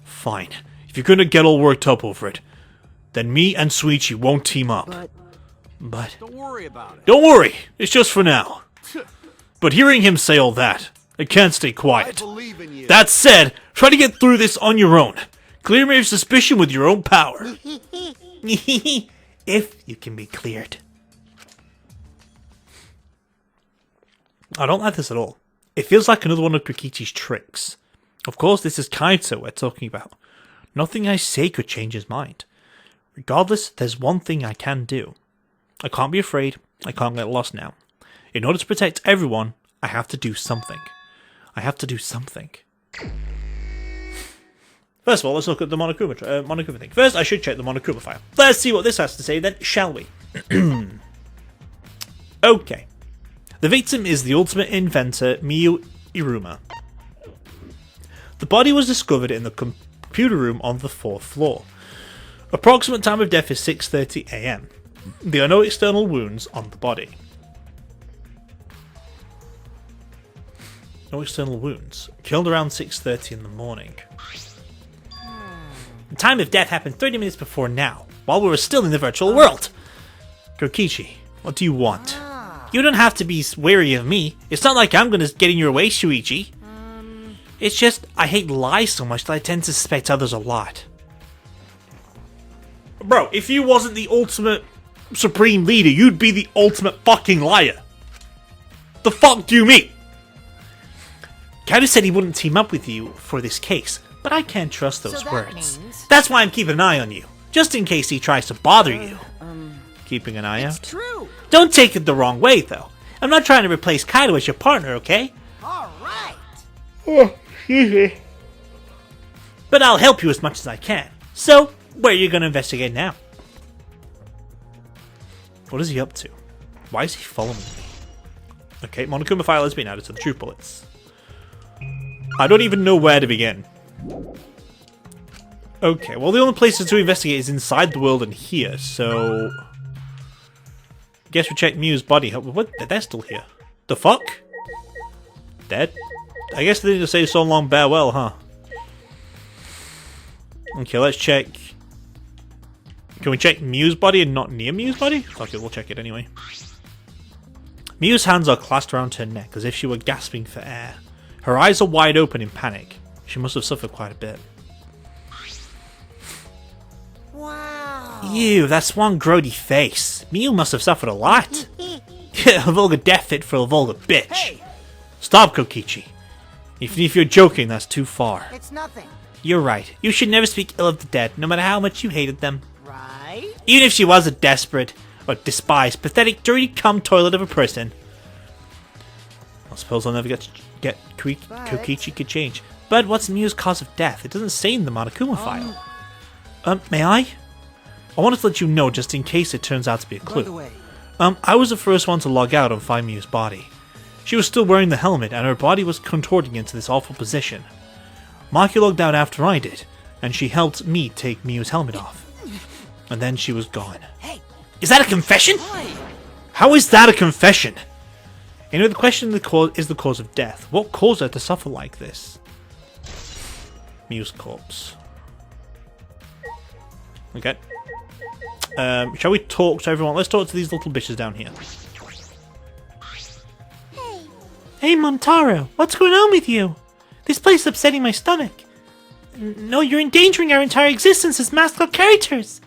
Fine. If you're gonna get all worked up over it, then me and Shuichi won't team up. But Don't worry about it. don't worry, it's just for now. But hearing him say all that, I can't stay I quiet. believe in you. That said, try to get through this on your own. Clear me of suspicion with your own power. If you can be cleared. I don't like this at all. It feels like another one of Kokichi's tricks. Of course, this is Kaito we're talking about. Nothing I say could change his mind. Regardless, there's one thing I can do. I can't be afraid. I can't get lost now. In order to protect everyone, I have to do something. I have to do something. First of all, let's look at the Monokuma thing. First, I should check the Monokuma file. Let's see what this has to say then, shall we? Okay. The victim is the ultimate inventor, Miyu Iruma. The body was discovered in the computer room on the 4th floor. Approximate time of death is 6:30 AM. There are no external wounds on the body. No external wounds. Killed around 6:30 in the morning. The time of death happened 30 minutes before now, while we were still in the virtual world. Kokichi, what do you want? You don't have to be wary of me. It's not like I'm gonna get in your way, Shuichi. It's just, I hate lies so much that I tend to suspect others a lot. Bro, if you wasn't the ultimate supreme leader, you'd be the ultimate fucking liar. The fuck do you mean? Kaito said he wouldn't team up with you for this case, but I can't trust those So that words. means- That's why I'm keeping an eye on you, just in case he tries to bother you. Keeping an eye It's out? true. Don't take it the wrong way, though. I'm not trying to replace Kaito as your partner, okay? All right. Oh, excuse me. But I'll help you as much as I can. So, where are you going to investigate now? What is he up to? Why is he following me? Okay, Monokuma file has been added to the truth bullets. I don't even know where to begin. Okay, well the only places to investigate is inside the world and here, so... Guess we check Mew's body. What? They're still here. The fuck? Dead? I guess they didn't say so long bear well, huh? Okay, let's check... Can we check Mew's body and not near Mew's body? Fuck it, we'll check it anyway. Mew's hands are clasped around her neck as if she were gasping for air. Her eyes are wide open in panic. She must have suffered quite a bit. Wow. Ew, that's one grody face. Mew must have suffered a lot. A vulgar death fit for a vulgar bitch. Hey, Stop, Kokichi. If you're joking, that's too far. it's nothing, You're right. You should never speak ill of the dead, no matter how much you hated them. right? Even if she was a desperate, or despised, pathetic, dirty cum toilet of a person. I suppose I'll never get Kokichi could change. But what's Mew's cause of death? It doesn't say in the Monokuma file. May I? I wanted to let you know just in case it turns out to be a By the clue. way, I was the first one to log out and find Mew's body. She was still wearing the helmet and her body was contorting into this awful position. Maki logged out after I did, and she helped me take Mew's helmet off. And then she was gone. Hey, Is that a confession? why? How is that a confession? Anyway, the question is the cause of death. What caused her to suffer like this? Mew's corpse. Okay. Shall we talk to everyone? Let's talk to these little bitches down here. Hey, Montaro, what's going on with you? This place is upsetting my stomach. No, you're endangering our entire existence as mascot characters.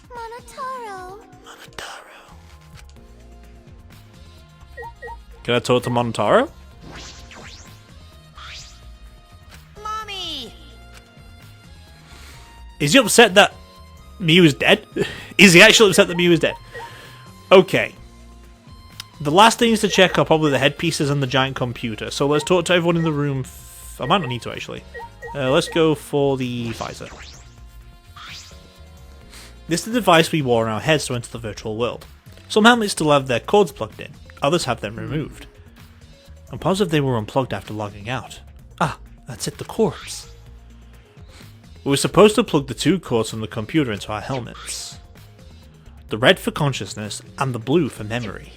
Monotaro. Can I talk to Montaro? Mommy. Is he upset that Mew is dead? Is he actually upset that Mew is dead? Okay. The last things to check are probably the headpieces and the giant computer. So let's talk to everyone in the room. I might not need to actually. Let's go for the visor. This is the device we wore on our heads to enter the virtual world. Some helmets still have their cords plugged in. Others have them removed. I'm positive they were unplugged after logging out. Ah, that's it, the cords. We were supposed to plug the two cords from the computer into our helmets. The red for consciousness and the blue for memory.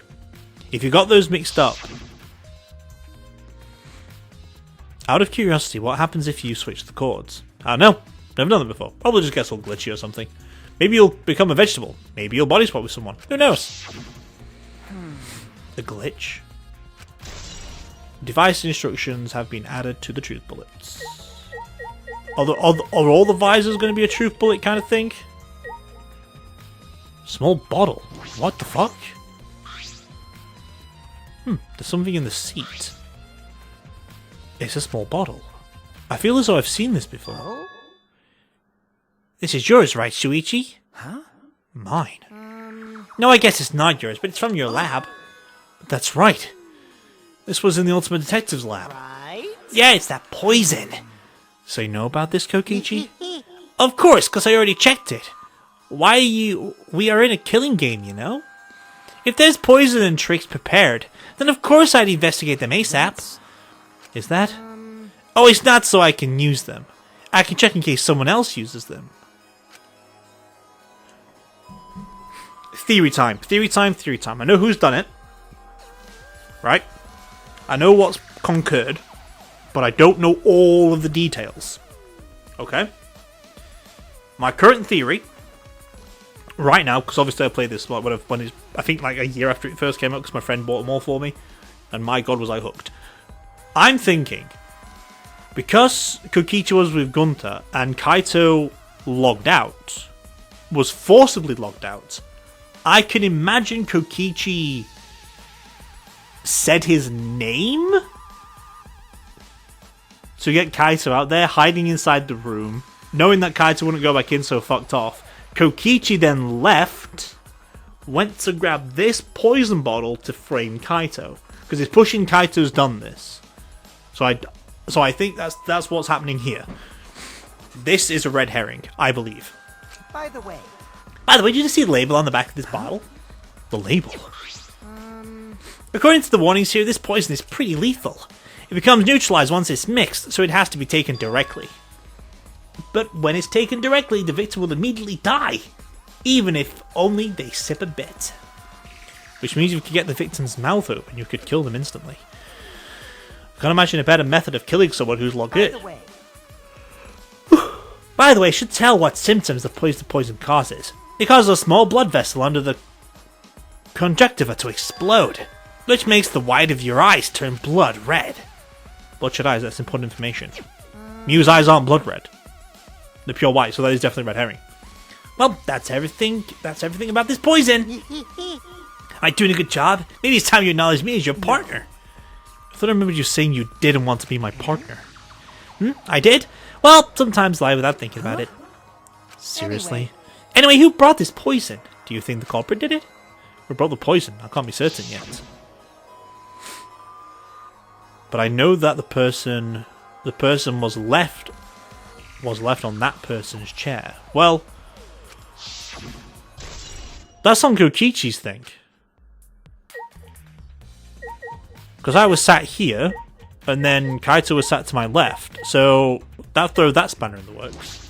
If you got those mixed up... Out of curiosity, what happens if you switch the cords? I don't know. Never done that before. Probably just gets all glitchy or something. Maybe you'll become a vegetable. Maybe you'll body swap with someone. Who knows? A glitch. Device instructions have been added to the truth bullets. Are all the visors going to be a truth bullet kind of thing? Small bottle. What the fuck? There's something in the seat. It's a small bottle. I feel as though I've seen this before. This is yours, right, Shuichi? Huh? Mine. No, I guess it's not yours, but it's from your lab. That's right. This was in the Ultimate Detective's lab. Right? Yeah, it's that poison. So you know about this, Kokichi? Of course, because I already checked it. Why are you... We are in a killing game, you know? If there's poison and tricks prepared, then of course I'd investigate them ASAP. Is that? Oh, it's not so I can use them. I can check in case someone else uses them. Theory time. Theory time, theory time. I know who's done it. Right? I know what's concurred. But I don't know all of the details. Okay? My current theory, right now, because obviously I played this when it's, I think like a year after it first came out, because my friend bought them all for me, and my god was I hooked. I'm thinking, because Kokichi was with Gunta, and Kaito logged out, was forcibly logged out, I can imagine Kokichi said his name to get Kaito out there, hiding inside the room, knowing that Kaito wouldn't go back in, so fucked off. Kokichi then left, went to grab this poison bottle to frame Kaito, because it's pushing Kaito's done this. So I think that's what's happening here. This is a red herring, I believe. By the way, did you see the label on the back of this bottle? The label. According to the warnings here, this poison is pretty lethal. It becomes neutralized once it's mixed, so it has to be taken directly. But when it's taken directly, the victim will immediately die, even if only they sip a bit. Which means you could get the victim's mouth open, you could kill them instantly. I can't imagine a better method of killing someone who's logged by in. the way, By the way, I should tell what symptoms the poison causes. It causes a small blood vessel under the conjunctiva to explode, which makes the white of your eyes turn blood red. Bloodshot eyes, that's important information. Mew's eyes aren't blood red. They're pure white, so that is definitely red herring. Well, that's everything. That's everything about this poison. Am I doing a good job? Maybe it's time you acknowledge me as your partner. I thought I remembered you saying you didn't want to be my partner. I did? Well, sometimes lie without thinking about it. Seriously? Anyway, who brought this poison? Do you think the culprit did it? Who brought the poison? I can't be certain yet. But I know that the person was left on that person's chair. Well, that's on Kokichi's thing. Because I was sat here, and then Kaito was sat to my left, so that throw that spanner in the works.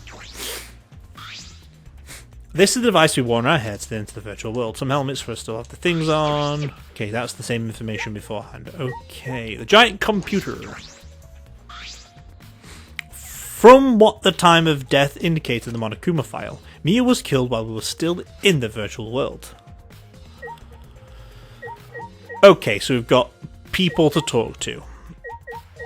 This is the device we wore on our heads into the virtual world. Some helmets for us to have the things on. Okay, that's the same information beforehand. Okay, the giant computer. From what the time of death indicated in the Monokuma file, Miu was killed while we were still in the virtual world. Okay, so we've got people to talk to.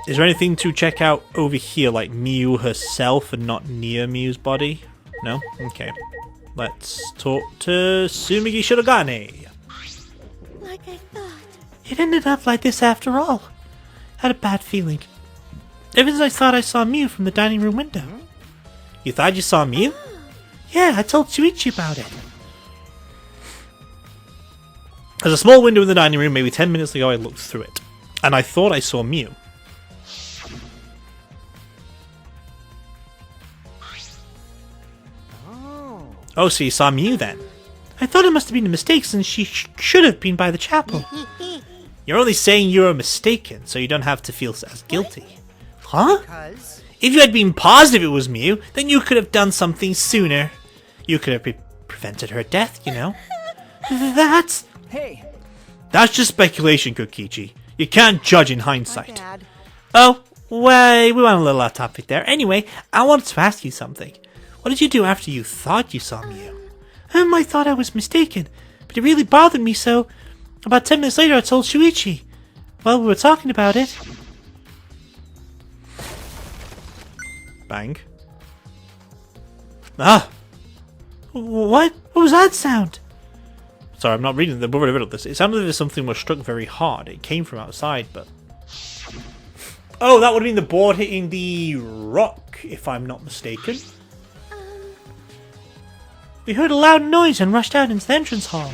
Is there anything to check out over here, like Miu herself and not near Miu's body? No? Okay. Let's talk to Sumigi Shirogane. Like I thought. It ended up like this after all. Had a bad feeling. Ever since I thought I saw Miu from the dining room window. You thought you saw Miu? Yeah, I told Shuichi about it. There's a small window in the dining room. Maybe 10 minutes ago I looked through it. And I thought I saw Miu. Oh, so you saw Miu then? I thought it must have been a mistake since she should have been by the chapel. You're only saying you were mistaken, so you don't have to feel as guilty. Huh? because If you had been positive it was Miu, then you could have done something sooner. You could have prevented her death, you know? That's... Hey, That's just speculation, Kokichi. You can't judge in my hindsight. bad. Oh, wait, we went a little off topic there. Anyway, I wanted to ask you something. What did you do after you thought you saw Miu? I thought I was mistaken, but it really bothered me, so... About 10 minutes later I told Shuichi. While we were talking about it... Bang. Ah! What? What was that sound? Sorry, I'm not reading the riddle of this. It sounded as if something was struck very hard. It came from outside, but... Oh, that would have been the board hitting the rock, if I'm not mistaken. We heard a loud noise and rushed out into the entrance hall.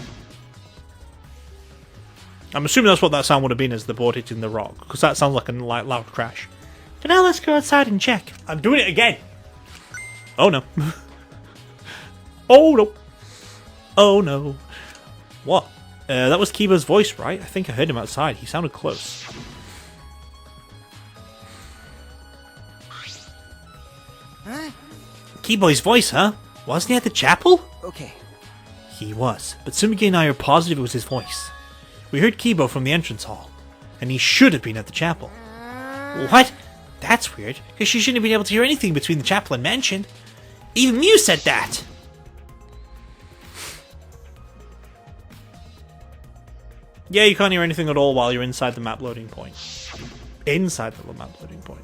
I'm assuming that's what that sound would have been as the board hitting the rock, because that sounds like a loud crash. So now let's go outside and check. I'm doing it again! Oh no. Oh no. Oh no. What? That was Kibo's voice, right? I think I heard him outside. He sounded close. Huh? Kibo's voice, huh? Wasn't he at the chapel? Okay. He was, but Sumigi and I are positive it was his voice. We heard Kibo from the entrance hall, and he should have been at the chapel. What? That's weird, because she shouldn't have been able to hear anything between the chapel and mansion. Even Mew said that! Yeah, you can't hear anything at all while you're inside the map loading point. Inside the map loading point.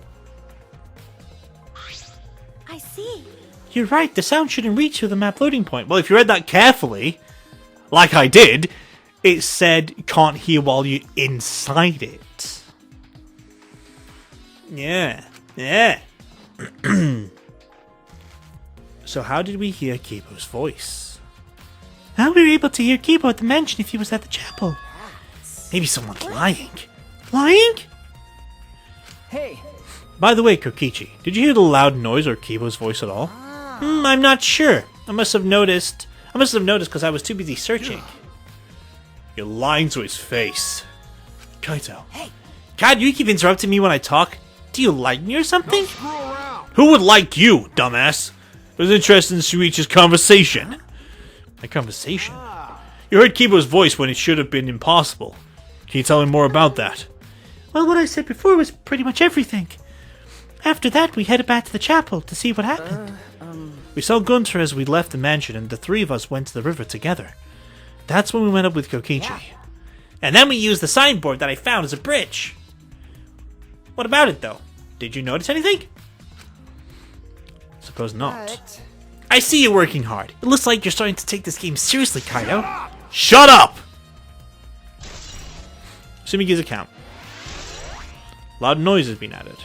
I see. You're right, the sound shouldn't reach through the map loading point. Well, if you read that carefully, like I did, it said can't hear while you're inside it. Yeah. Yeah. So how did we hear Kibo's voice? How were we able to hear Kibo at the mansion if he was at the chapel? Maybe someone's lying. Lying? Hey. By the way, Kokichi, did you hear the loud noise or Kibo's voice at all? I'm not sure. I must have noticed because I was too busy searching. You're lying to his face. Kaito. Hey. God, you keep interrupting me when I talk. Do you like me or something? Screw around. Who would like you, dumbass? I was interested in Shuichi's conversation. My conversation? You heard Kibo's voice when it should have been impossible. Can you tell me more about that? Well, what I said before was pretty much everything. After that, we headed back to the chapel to see what happened. We saw Gunter as we left the mansion, and the three of us went to the river together. That's when we went up with Kokichi. And then we used the signboard that I found as a bridge. What about it, though? Did you notice anything? Suppose not. But... I see you working hard. It looks like you're starting to take this game seriously, Kaido. Shut up! Sumigi's account. Loud noise has been added.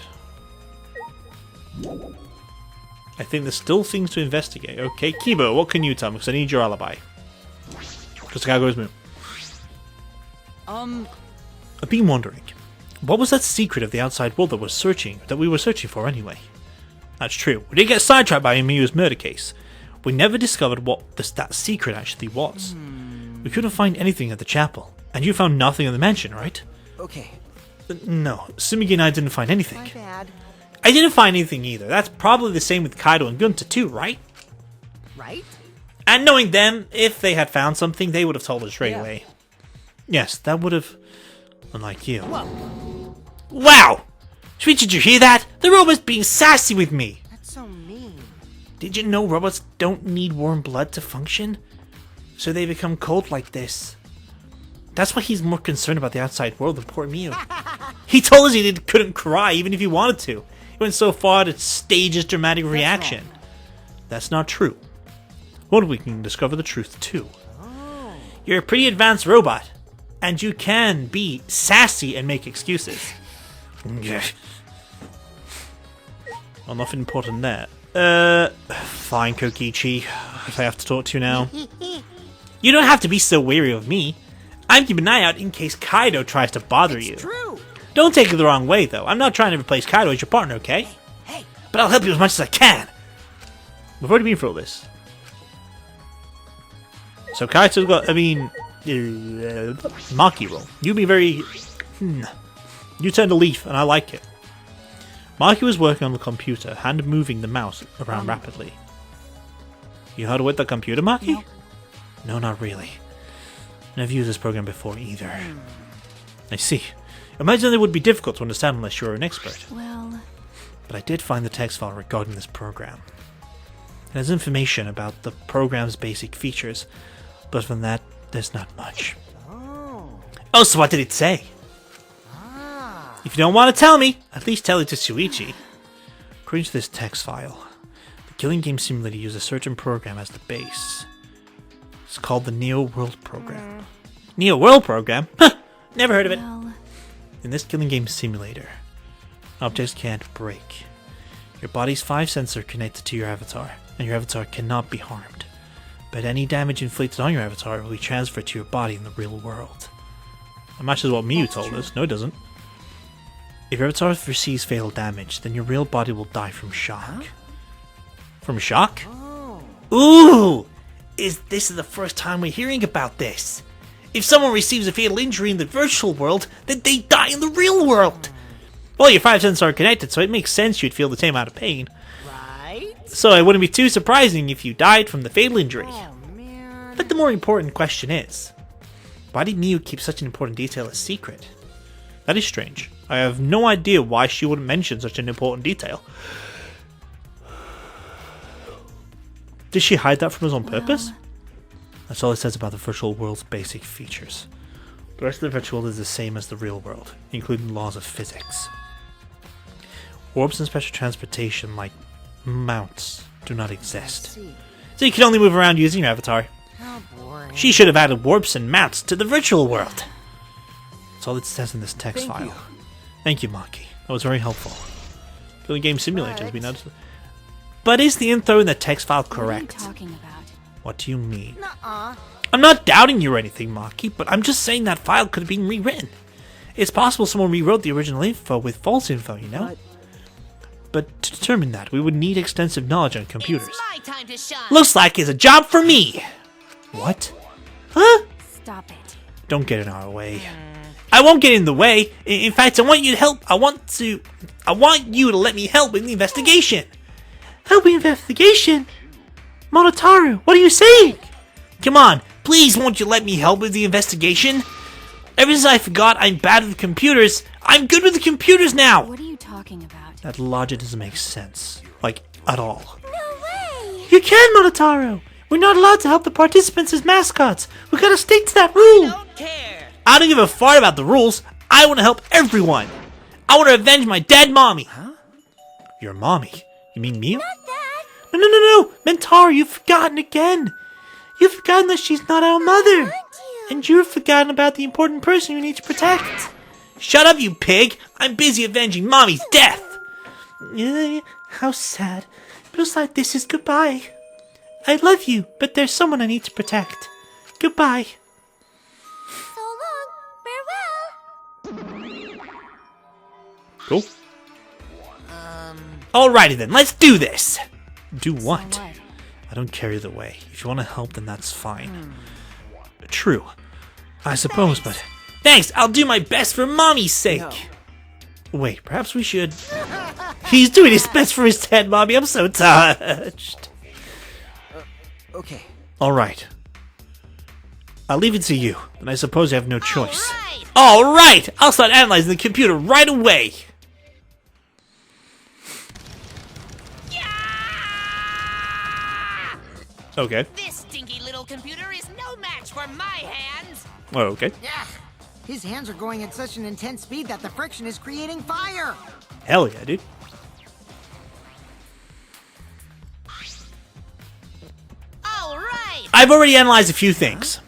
I think there's still things to investigate. Okay, Kibo, what can you tell me? Because I need your alibi. Because the guy goes moo. I've been wondering, what was that secret of the outside world that we were searching for anyway? That's true. We did get sidetracked by Miyu's murder case. We never discovered what that secret actually was. We couldn't find anything at the chapel, and you found nothing in the mansion, right? Okay. No, Sumigi and I didn't find anything. My bad. I didn't find anything either. That's probably the same with Kaido and Gunta too, right? Right? And knowing them, if they had found something, they would have told us straight Yeah. away. Yes, that would have... Unlike you. Whoa. Wow! Sweet, did you hear that? The robot's being sassy with me! That's so mean. Did you know robots don't need warm blood to function? So they become cold like this. That's why he's more concerned about the outside world than poor Mew. He told us he couldn't cry even if he wanted to. He went so far to stage his dramatic reaction. That's not true. Well, we can discover the truth too. You're a pretty advanced robot. And you can be sassy and make excuses. Well, nothing important there. Fine, Kokichi. If I have to talk to you now. You don't have to be so wary of me. I'm keeping an eye out in case Kaido tries to bother you. True. Don't take it the wrong way, though. I'm not trying to replace Kaido as your partner, okay? Hey. But I'll help you as much as I can. We've already been through all this. So Kaito's got, Maki roll. You be very... You turned a leaf, and I like it. Maki was working on the computer, hand moving the mouse around rapidly. You know how to work the computer, Maki? Nope. No, not really. Never used this program before either. I see. Imagine it would be difficult to understand unless you're an expert. Well... But I did find the text file regarding this program. It has information about the program's basic features, but from that, there's not much. Oh, so what did it say? If you don't want to tell me, at least tell it to Shuichi. According to this text file, the killing game simulator uses a certain program as the base. It's called the Neo World Program. Neo World Program? Huh, never heard of it. Well, In this killing game simulator, objects can't break. Your body's 5 sensors are connected to your avatar, and your avatar cannot be harmed. But any damage inflicted on your avatar will be transferred to your body in the real world. That matches what Miyu told us. No, it doesn't. If your avatar receives fatal damage, then your real body will die from shock. From shock? Ooh! This is the first time we're hearing about this. If someone receives a fatal injury in the virtual world, then they die in the real world. Well, your 5 senses are connected, so it makes sense you'd feel the same amount of pain. Right? So it wouldn't be too surprising if you died from the fatal injury. Oh, man. But the more important question is, why did Miyu keep such an important detail a secret? That is strange. I have no idea why she wouldn't mention such an important detail. Did she hide that from us on purpose? That's all it says about the virtual world's basic features. The rest of the virtual world is the same as the real world, including laws of physics. Orbs and special transportation like mounts do not exist. See. So you can only move around using your avatar. How boring. She should have added warps and mounts to the virtual world. That's all it says in this text Thank file. you. Thank you, Maki. That was very helpful. Killing game simulator has been added. But is the info in the text file what are you correct? talking about? What do you mean? Nuh-uh. I'm not doubting you or anything, Maki, but I'm just saying that file could have been rewritten. It's possible someone rewrote the original info with false info, you know? But to determine that, we would need extensive knowledge on computers. It's my time to shine. Looks like it's a job for me! What? Huh? Stop it. Don't get in our way. I won't get in the way. In fact, I want you to help. I want you to let me help in the investigation. Help in the investigation? Monotaru, what are you saying? Come on, please won't you let me help with the investigation? Ever since I forgot I'm bad with computers, I'm good with the computers now! What are you talking about? That logic doesn't make sense. Like, at all. No way! You can, Monotaru! We're not allowed to help the participants as mascots. We gotta stick to that rule! Don't care. I don't give a fart about the rules. I want to help everyone. I want to avenge my dead mommy. Huh? Your mommy? You mean Miyu? No. Mentaro, you've forgotten again. You've forgotten that she's not our mother. And you've forgotten about the important person you need to protect. Shut up, you pig. I'm busy avenging mommy's death. How sad. Feels like this is goodbye. I love you, but there's someone I need to protect. Goodbye. So long. Farewell. Cool. Alrighty then, let's do this! Do what? So what? I don't care either way. If you want to help, then that's fine. True. I suppose, but... Thanks, I'll do my best for Mommy's sake! No. Wait, perhaps we should... He's doing his best for his dead mommy, I'm so touched! Okay. Alright. I'll leave it to you, and I suppose you have no choice. Alright. Alright! I'll start analyzing the computer right away! Okay. This stinky little computer is no match for my hands. Oh, okay. Yeah. His hands are going at such an intense speed that the friction is creating fire. Hell yeah, dude. Alright. I've already analyzed a few things.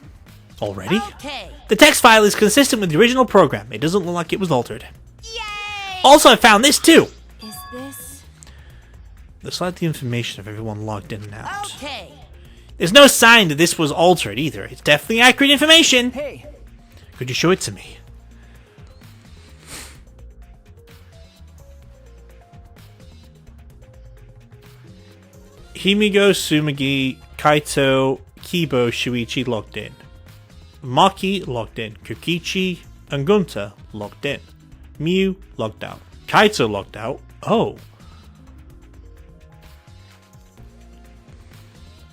Already? Okay. The text file is consistent with the original program. It doesn't look like it was altered. Yay! Also, I found this too. Is this... Looks like the information of everyone logged in and out. Okay. There's no sign that this was altered either. It's definitely accurate information. Hey. Could you show it to me? Himigo, Tsumugi, Kaito, Kibo, Shuichi logged in. Maki logged in. Kokichi and Gunta logged in. Miyu logged out. Kaito logged out. Oh.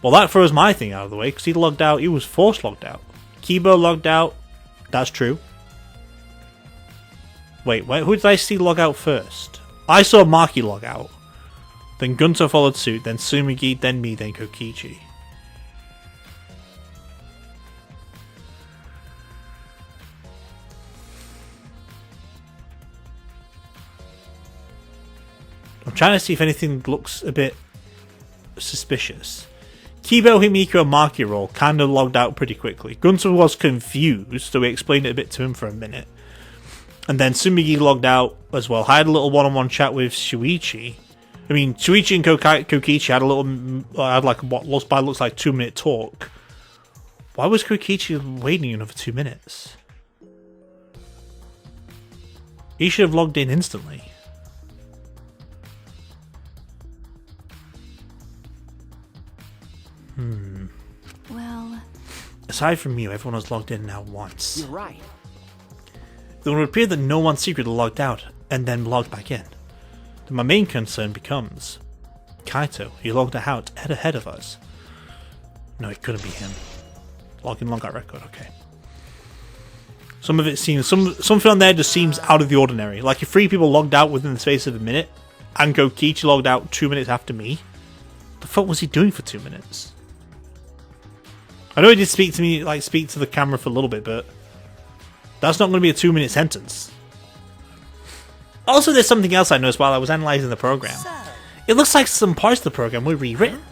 Well, that throws my thing out of the way, because he logged out. He was forced logged out. Kibo logged out. That's true. Wait, who did I see log out first? I saw Maki log out. Then Gunta followed suit, then Tsumugi, then me, then Kokichi. I'm trying to see if anything looks a bit suspicious. Kibo, Himiko, and Maki were all kind of logged out pretty quickly. Gunter was confused, so we explained it a bit to him for a minute. And then Tsumigi logged out as well. I had a little one-on-one chat with Shuichi. I mean, Shuichi and Kokichi had a little, had like what looks like 2-minute talk. Why was Kokichi waiting another 2 minutes? He should have logged in instantly. Well, Aside from you, everyone has logged in now once. You're right. Then it would appear that no one secretly logged out and then logged back in. Then my main concern becomes Kaito. He logged out ahead of us. No, it couldn't be him. Login, log out record. Okay. Some of it seems something on there just seems out of the ordinary. Like if 3 people logged out within the space of a minute, and Kokichi logged out 2 minutes after me. The fuck was he doing for 2 minutes? I know he did speak to me, like speak to the camera for a little bit, but that's not going to be a 2-minute sentence. Also, there's something else I noticed while I was analysing the program. It looks like some parts of the program were rewritten.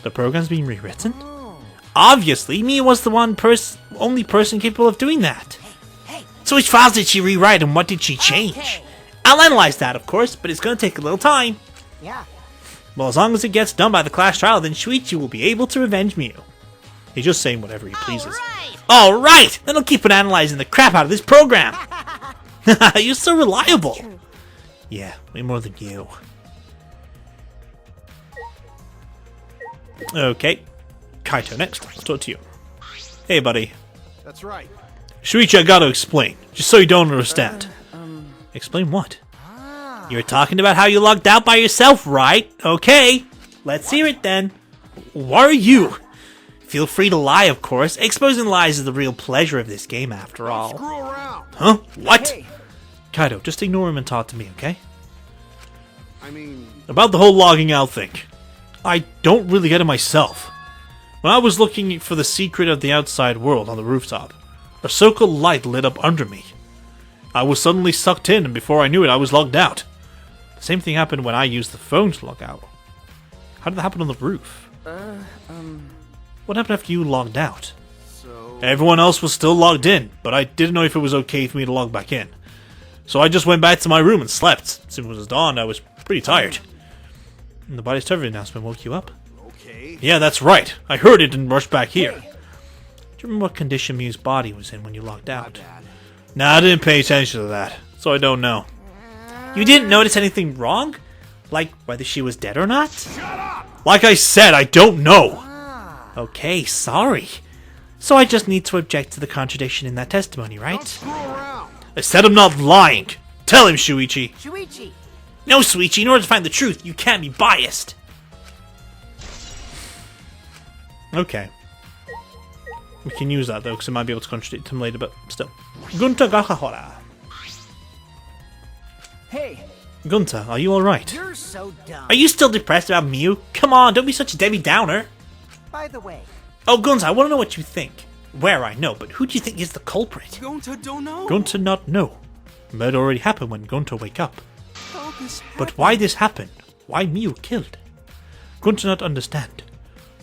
The program's being rewritten? Obviously, Mia was the only person capable of doing that. So which files did she rewrite and what did she change? I'll analyse that, of course, but it's going to take a little time. Yeah. Well, as long as it gets done by the class trial, then Shuichi will be able to revenge Mew. He's just saying whatever he pleases. Alright! Then I'll keep on analysing the crap out of this program! You're so reliable! Yeah, way more than you. Okay. Kaito next. Let's talk to you. Hey, buddy. That's right. Shuichi, I gotta explain. Just so you don't understand. Explain what? You're talking about how you logged out by yourself, right? Okay. Let's hear it then. What are you? Feel free to lie, of course. Exposing lies is the real pleasure of this game, after all. Screw around. Huh? What? Hey. Kaito, just ignore him and talk to me, okay? I mean, About the whole logging out thing. I don't really get it myself. When I was looking for the secret of the outside world on the rooftop, a circle of light lit up under me. I was suddenly sucked in, and before I knew it, I was logged out. The same thing happened when I used the phone to log out. How did that happen on the roof? What happened after you logged out? so Everyone else was still logged in, but I didn't know if it was okay for me to log back in. So I just went back to my room and slept. Since it was dawn, I was pretty tired. And the body's television announcement woke you up? okay. Yeah, that's right. I heard it and rushed back here. Do you remember what condition Mew's body was in when you logged out? Bad. Nah, I didn't pay attention to that, so I don't know. You didn't notice anything wrong? Like whether she was dead or not? Shut up! Like I said, I don't know. Okay, sorry. So I just need to object to the contradiction in that testimony, Don't right? screw around. I said I'm not lying. Tell him, Shuichi. Shuichi. No, Shuichi, in order to find the truth, you can't be biased. Okay. We can use that, though, because I might be able to contradict him later, but still. Gunta Gahahora. Hey, Gunta, are you alright? you're so dumb. Are you still depressed about Mew? Come on, don't be such a Debbie Downer. By the way, Oh, Gunta, I want to know what you think. Where I know, but who do you think is the culprit? Gunta don't know. Gunta not know. Murder already happened when Gunta wake up. How this But why this happened? Why Mew killed? Gunta not understand.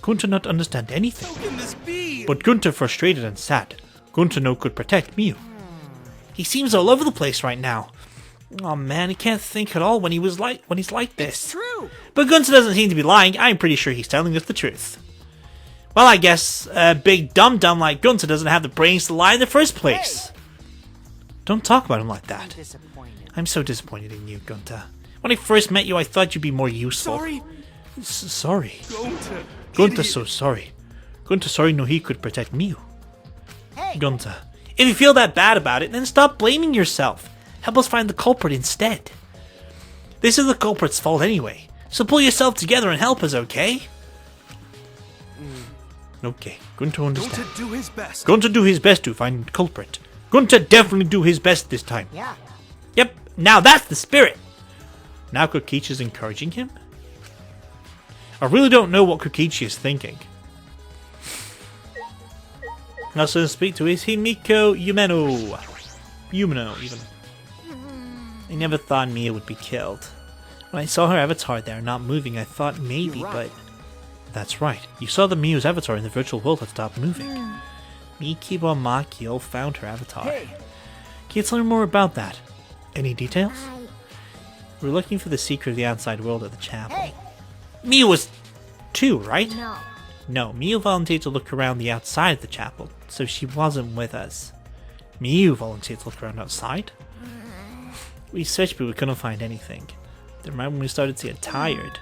Gunta not understand anything. How can this be? But Gunta frustrated and sad. Gunta no could protect Mew. He seems all over the place right now. Oh man, he can't think at all when he's like this. true. But Gunta doesn't seem to be lying. I'm pretty sure he's telling us the truth. Well, I guess a big dum-dum like Gunta doesn't have the brains to lie in the first place. Don't talk about him like I'm that. disappointed. I'm so disappointed in you, Gunta. When I first met you, I thought you'd be more useful. Sorry. Sorry. Gunta. Gunta Idiot. so sorry. Gunta sorry no he could protect Mew. Hey, Gunta, if you feel that bad about it, then stop blaming yourself. Help us find the culprit instead. This is the culprit's fault anyway, so pull yourself together and help us, okay? Okay, Gunta understand. Gunta do his best. Gunta do his best to find culprit. Gunta definitely do his best this time. yeah. Yep, now that's the spirit. Now Kokichi is encouraging him? I really don't know what Kokichi is thinking. Now, so to speak to is Himiko Yumeno. Yumeno, even. I never thought Mia would be killed. When I saw her avatar there not moving, I thought maybe, You're right. but That's right. You saw the Miu's avatar in the virtual world had stopped moving. Mikiba Makio found her avatar. Hey. Can you tell me more about that? Any details? We're looking for the secret of the outside world at the chapel. Hey! Miu was 2, right? No. No, Miu volunteered to look around the outside of the chapel, so she wasn't with us. Miu volunteered to look around outside? We searched but we couldn't find anything. Then right when we started to get tired,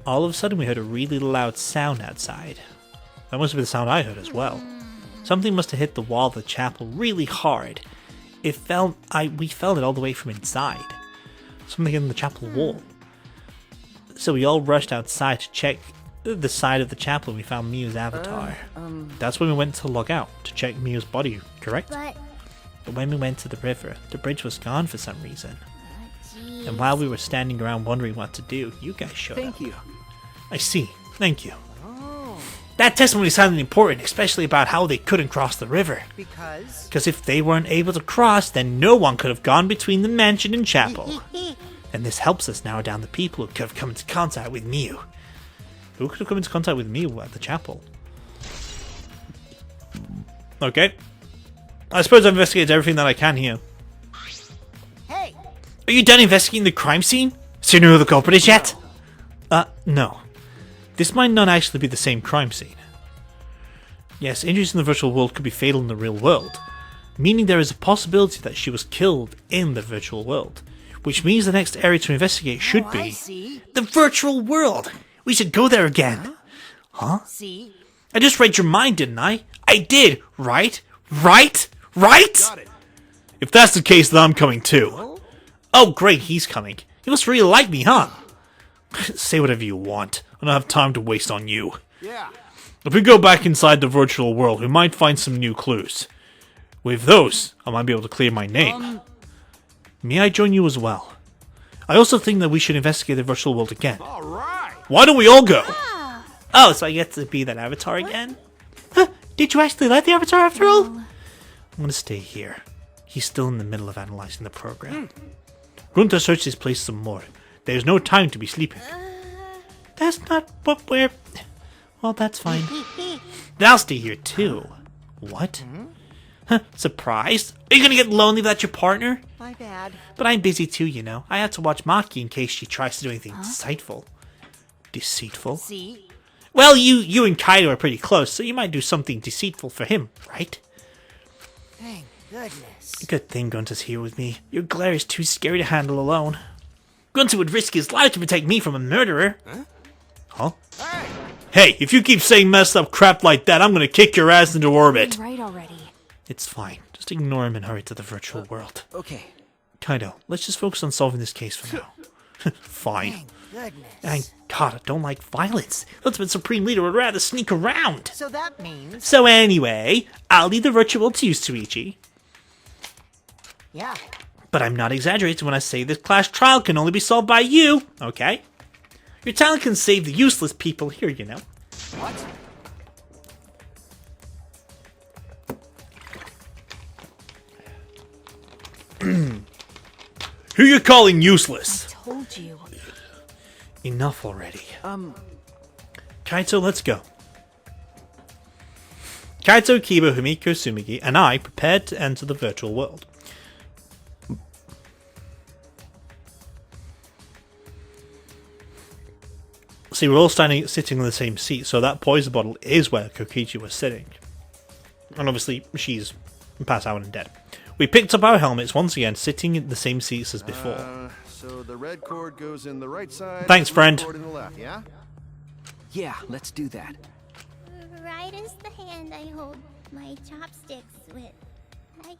all of a sudden we heard a really loud sound outside. That must have been the sound I heard as well. Something must have hit the wall of the chapel really hard. We felt it all the way from inside. Something in the chapel wall. So we all rushed outside to check the side of the chapel and we found Miu's avatar. That's when we went to log out to check Miu's body, correct? But when we went to the river, the bridge was gone for some reason. And while we were standing around wondering what to do, you guys showed up. Thank you. I see. Thank you. That testimony sounded important, especially about how they couldn't cross the river. Because? Because if they weren't able to cross, then no one could have gone between the mansion and chapel. And this helps us narrow down the people who could have come into contact with Miu. Who could have come into contact with Miu at the chapel? Okay. I suppose I've investigated everything that I can here. Hey! Are you done investigating the crime scene? So you know who the culprit is yet? No. This might not actually be the same crime scene. Yes, injuries in the virtual world could be fatal in the real world, meaning there is a possibility that she was killed in the virtual world, which means the next area to investigate should I be see. the virtual world. We should go there again. Huh? See? I just read your mind, didn't I? I did, right? Right? Right? Got it. If that's the case, then I'm coming too. Oh, great, he's coming. You must really like me, huh? Say whatever you want. I don't have time to waste on you. Yeah. If we go back inside the virtual world, we might find some new clues. With those, I might be able to clear my name. May I join you as well? I also think that we should investigate the virtual world again. All right. Why don't we all go? Oh, so I get to be that avatar again? Huh, did you actually like the avatar after all? I'm gonna stay here. He's still in the middle of analyzing the program. Going to search this place some more. There's no time to be sleeping. That's not what we're... Well, that's fine. Then I'll stay here too. What? Huh, surprised? Are you gonna get lonely without your partner? My bad. But I'm busy too, you know. I have to watch Maki in case she tries to do anything deceitful. Deceitful? See? Well, you and Kaido are pretty close, so you might do something deceitful for him, right? Thank goodness. Good thing Gunter's here with me. Your glare is too scary to handle alone. Gunter would risk his life to protect me from a murderer. Huh? Hey, if you keep saying messed up crap like that, I'm gonna kick your ass into orbit. Right already. It's fine. Just ignore him and hurry to the virtual world. Okay. Kaido, let's just focus on solving this case for now. Fine. Thank goodness. Thank God, I don't like violence. Ultimate Supreme Leader would rather sneak around. So that means... So anyway, I'll leave the virtual world to you, Suichi. Yeah. But I'm not exaggerating when I say this class trial can only be solved by you, okay? Your talent can save the useless people here, you know. What? Who you calling useless? Told you. Enough already. Kaito, let's go. Kaito, Kiba, Humiko, Sumigi, and I prepared to enter the virtual world. See, we're all sitting in the same seat, so that poison bottle is where Kokichi was sitting. And obviously, she's passed out and dead. We picked up our helmets once again, sitting in the same seats as before. So the red cord goes in the right side. Thanks, the blue friend. cord in the left, yeah? Yeah, let's do that. Right is the hand I hold my chopsticks with. I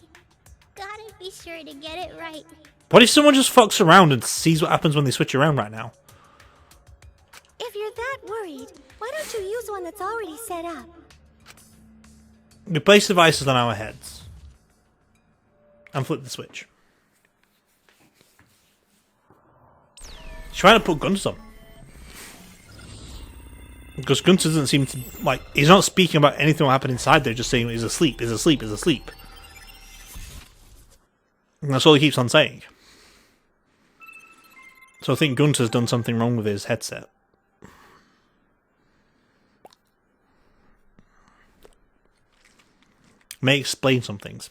gotta be sure to get it right. What if someone just fucks around and sees what happens when they switch around right now? If you're that worried, why don't you use one that's already set up? We place devices on our heads. And flip the switch. Trying to put Gunters on. Because Gunter doesn't seem to, like, he's not speaking about anything that happened inside there, just saying he's asleep, he's asleep, he's asleep. And that's all he keeps on saying. So I think Gunter's done something wrong with his headset. may explain some things.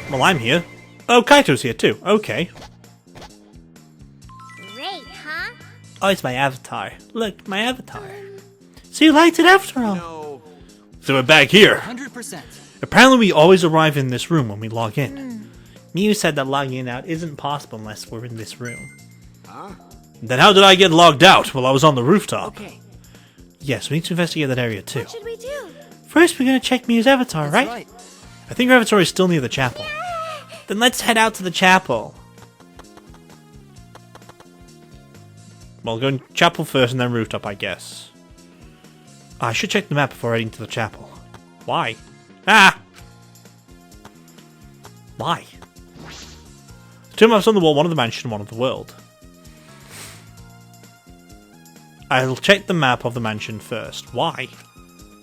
Well, I'm here. Oh, Kaito's here too. Okay. Great, huh? Oh, it's my avatar. Look, my avatar. So you liked it after all. No. So we're back here. 100%. Apparently we always arrive in this room when we log in. Mew said that logging in out isn't possible unless we're in this room. Huh? Then how did I get logged out while I was on the rooftop? Okay. Yes, we need to investigate that area too. What should we do? First, we're gonna check Mew's avatar, That's right? I think your avatar is still near the chapel. Then let's head out to the chapel. Well, go in chapel first and then rooftop, I guess. I should check the map before heading to the chapel. Why? Ah! Why? Two maps on the wall, one of the mansion, one of the world. I'll check the map of the mansion first. Why?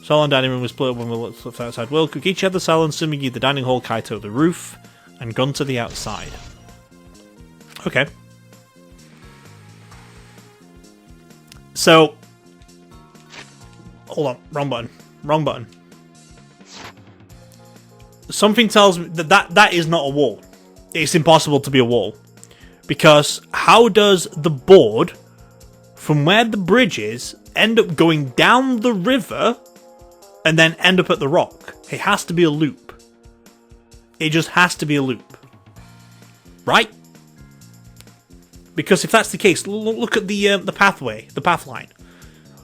Cell and dining room was split up when we looked at the outside world. Kokichi had the cell and Sumigi the dining hall, Kaito the roof, and gone to the outside. Okay. So, hold on, wrong button. Wrong button. Something tells me that is not a wall. It's impossible to be a wall. Because how does the board from where the bridge is end up going down the river and then end up at the rock? It has to be a loop. It just has to be a loop. Right? Because if that's the case, look at the pathway, the path line.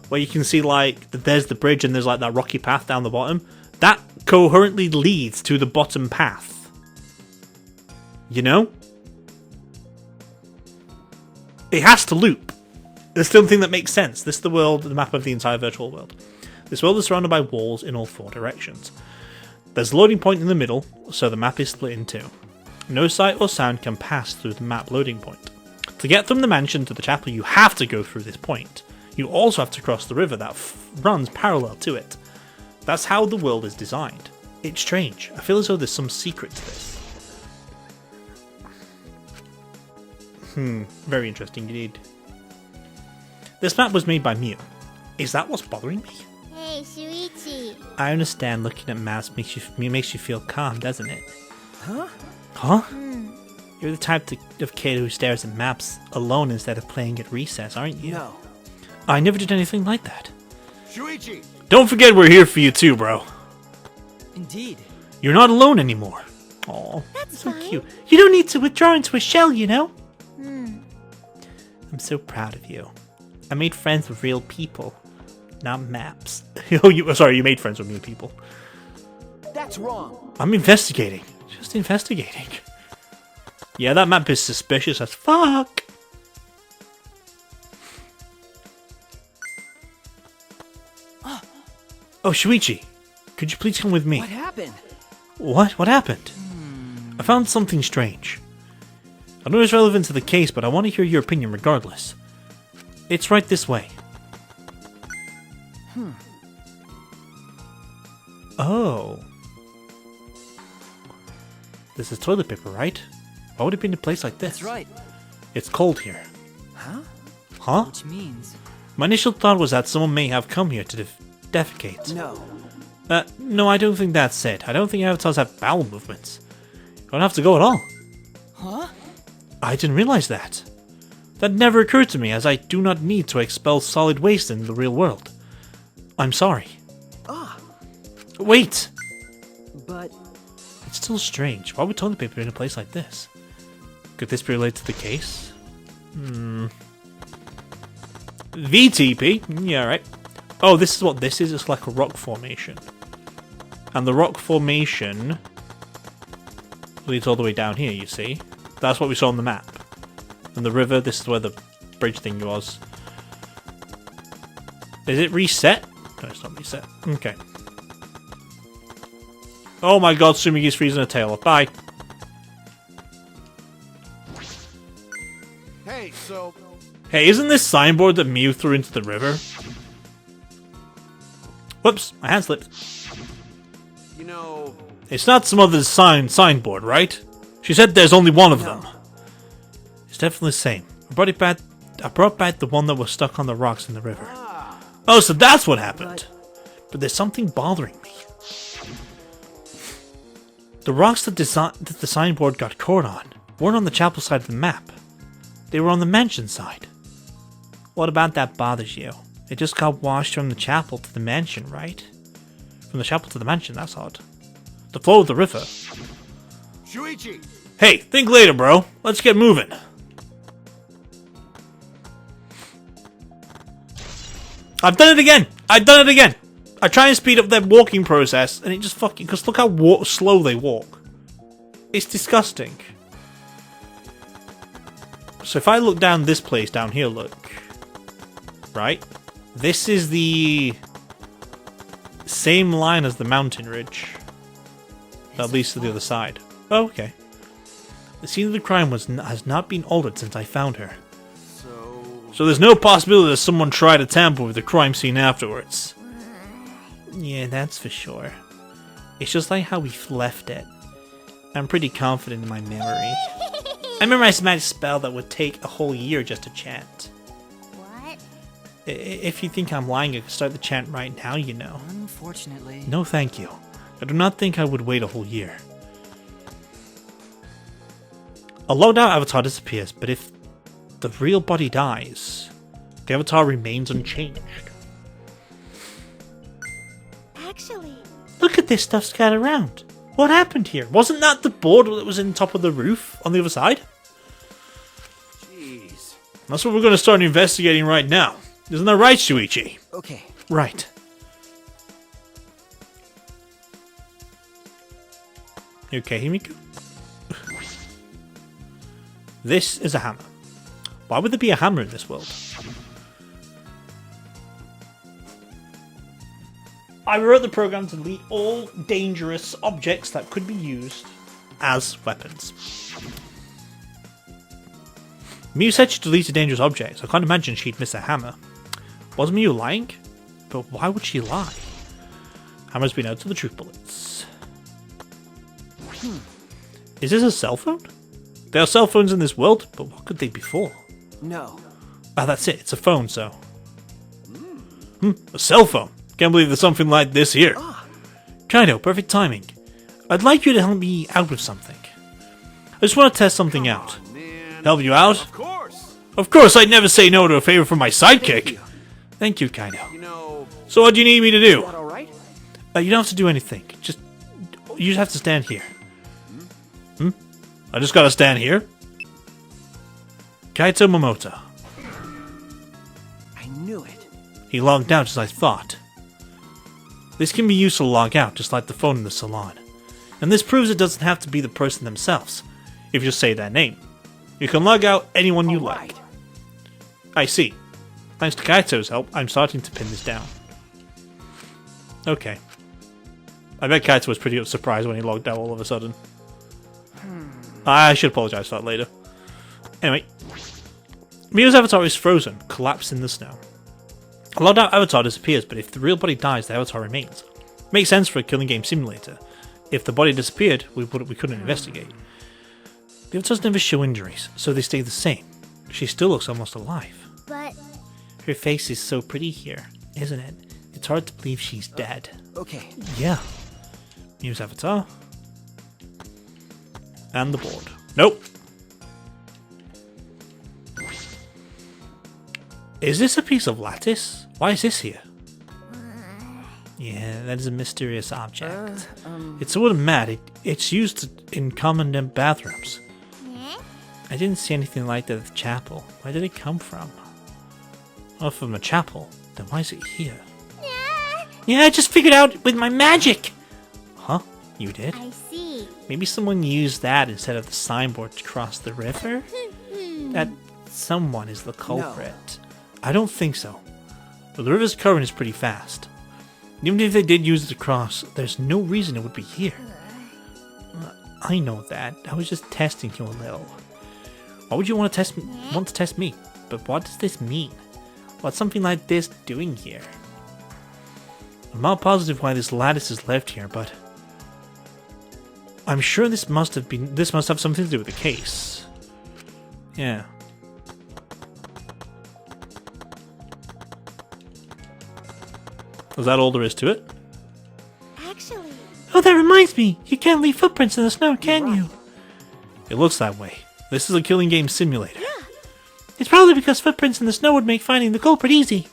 Where you can see like there's the bridge and there's like that rocky path down the bottom. That coherently leads to the bottom path. You know? It has to loop. There's still thing that makes sense. This is the world, the map of the entire virtual world. This world is surrounded by walls in all four directions. There's a loading point in the middle, so the map is split in two. No sight or sound can pass through the map loading point. To get from the mansion to the chapel, you have to go through this point. You also have to cross the river that runs parallel to it. That's how the world is designed. It's strange. I feel as though there's some secret to this. Very interesting indeed. This map was made by Mew. Is that what's bothering me? Hey, Shuichi. I understand looking at maps makes you feel calm, doesn't it? Huh? Huh? You're the type of kid who stares at maps alone instead of playing at recess, aren't you? No. I never did anything like that. Shuichi! Don't forget we're here for you too, bro. Indeed. You're not alone anymore. Aw, That's So fine. cute. You don't need to withdraw into a shell, you know? I'm so proud of you. I made friends with real people, not maps. Sorry, you made friends with new people. That's wrong. I'm investigating. Just investigating. Yeah, that map is suspicious as fuck. Oh, Shuichi, could you please come with me? What happened? What? What happened? I found something strange. I know it's relevant to the case, but I want to hear your opinion regardless. It's right this way. Oh. This is toilet paper, right? Why would it be in a place like this? That's right. It's cold here. Huh? Huh? Which means... My initial thought was that someone may have come here to defecate. No. No, I don't think that's it. I don't think avatars have bowel movements. You don't have to go at all. Huh? I didn't realize that. That never occurred to me, as I do not need to expel solid waste in the real world. I'm sorry. Ah. Wait! But... It's still strange. Why would toilet paper be in a place like this? Could this be related to the case? VTP? Yeah, right. Oh, this is what this is. It's like a rock formation. And the rock formation leads all the way down here, you see? That's what we saw on the map. And the river, this is where the bridge thing was. Is it reset? No, it's not reset. Okay. Oh my god, Sumigi's freezing her tail off. Bye. Hey, so Hey, isn't this signboard that Mew threw into the river? Whoops, my hand slipped. you know, It's not some other signboard, right? She said there's only one of them. It's definitely the same. I brought back the one that was stuck on the rocks in the river. Oh, so that's what happened. But there's something bothering me. The rocks that the signboard got caught on weren't on the chapel side of the map. They were on the mansion side. What about that bothers you? It just got washed from the chapel to the mansion, right? From the chapel to the mansion, that's odd. The flow of the river. Shuichi! Hey, think later, bro. Let's get moving. I've done it again! I've done it again! I try and speed up their walking process, and it just fucking... Because look how slow they walk. It's disgusting. So if I look down this place down here, look. Right? This is the same line as the mountain ridge. At least to the other side. Oh, okay. The scene of the crime has not been altered since I found her. So there's no possibility that someone tried to tamper with the crime scene afterwards. Yeah, that's for sure. It's just like how we've left it. I'm pretty confident in my memory. I memorized a magic spell that would take a whole year just to chant. What? If you think I'm lying, I can start the chant right now, you know. Unfortunately. No thank you. I do not think I would wait a whole year. A logged out avatar disappears, but if the real body dies, the avatar remains unchanged. Actually, Look at this stuff scattered around. What happened here? Wasn't that the board that was in the top of the roof on the other side? Jeez. That's what we're going to start investigating right now. Isn't that right, Shuichi? Okay. Right. You okay, Himiko? This is a hammer. Why would there be a hammer in this world? I wrote the program to delete all dangerous objects that could be used as weapons. Miu said she deleted dangerous objects. I can't imagine she'd miss a hammer. Wasn't Miu lying? But why would she lie? Hammer's been out to the truth bullets. Is this a cell phone? There are cell phones in this world, but what could they be for? No. Ah, that's it. It's a phone, so... a cell phone. Can't believe there's something like this here. Kaido, perfect timing. I'd like you to help me out with something. I just want to test something out. Man. Help you out? Of course. Of course, I'd never say no to a favor from my sidekick. Thank you, Kaido. You know, So what do you need me to do? That all right? You don't have to do anything. You just have to stand here. I just gotta stand here? Kaito Momota. I knew it. He logged out as I thought. This can be used to log out, just like the phone in the salon. And this proves it doesn't have to be the person themselves, if you just say that name. You can log out anyone you like. Right. I see. Thanks to Kaito's help, I'm starting to pin this down. Okay. I bet Kaito was pretty surprised when he logged out all of a sudden. I should apologize for that later. Anyway. Miu's avatar is frozen, collapsed in the snow. A logged out avatar disappears, but if the real body dies, the avatar remains. Makes sense for a killing game simulator. If the body disappeared, we couldn't investigate. The avatars never show injuries, so they stay the same. She still looks almost alive. but Her face is so pretty here, isn't it? It's hard to believe she's dead. Okay. Yeah. Miu's avatar. And the board. Nope. Is this a piece of lattice? Why is this here? Yeah, that is a mysterious object. It's sort of mad. It's used in common bathrooms. eh? I didn't see anything like that at the chapel. Where did it come from? Oh, from a chapel. Then why is it here? Yeah, I just figured out with my magic! Huh? You did? I see. Maybe someone used that instead of the signboard to cross the river? That someone is the culprit. I don't think so. But the river's current is pretty fast. Even if they did use it to cross, there's no reason it would be here. I know that. I was just testing you a little. Why would you want to test me? But what does this mean? What's something like this doing here? I'm not positive why this lattice is left here, but I'm sure this must have something to do with the case. Yeah. Is that all there is to it? Actually, Oh, that reminds me. You can't leave footprints in the snow, can you? It looks that way. This is a killing game simulator. It's probably because footprints in the snow would make finding the culprit easy.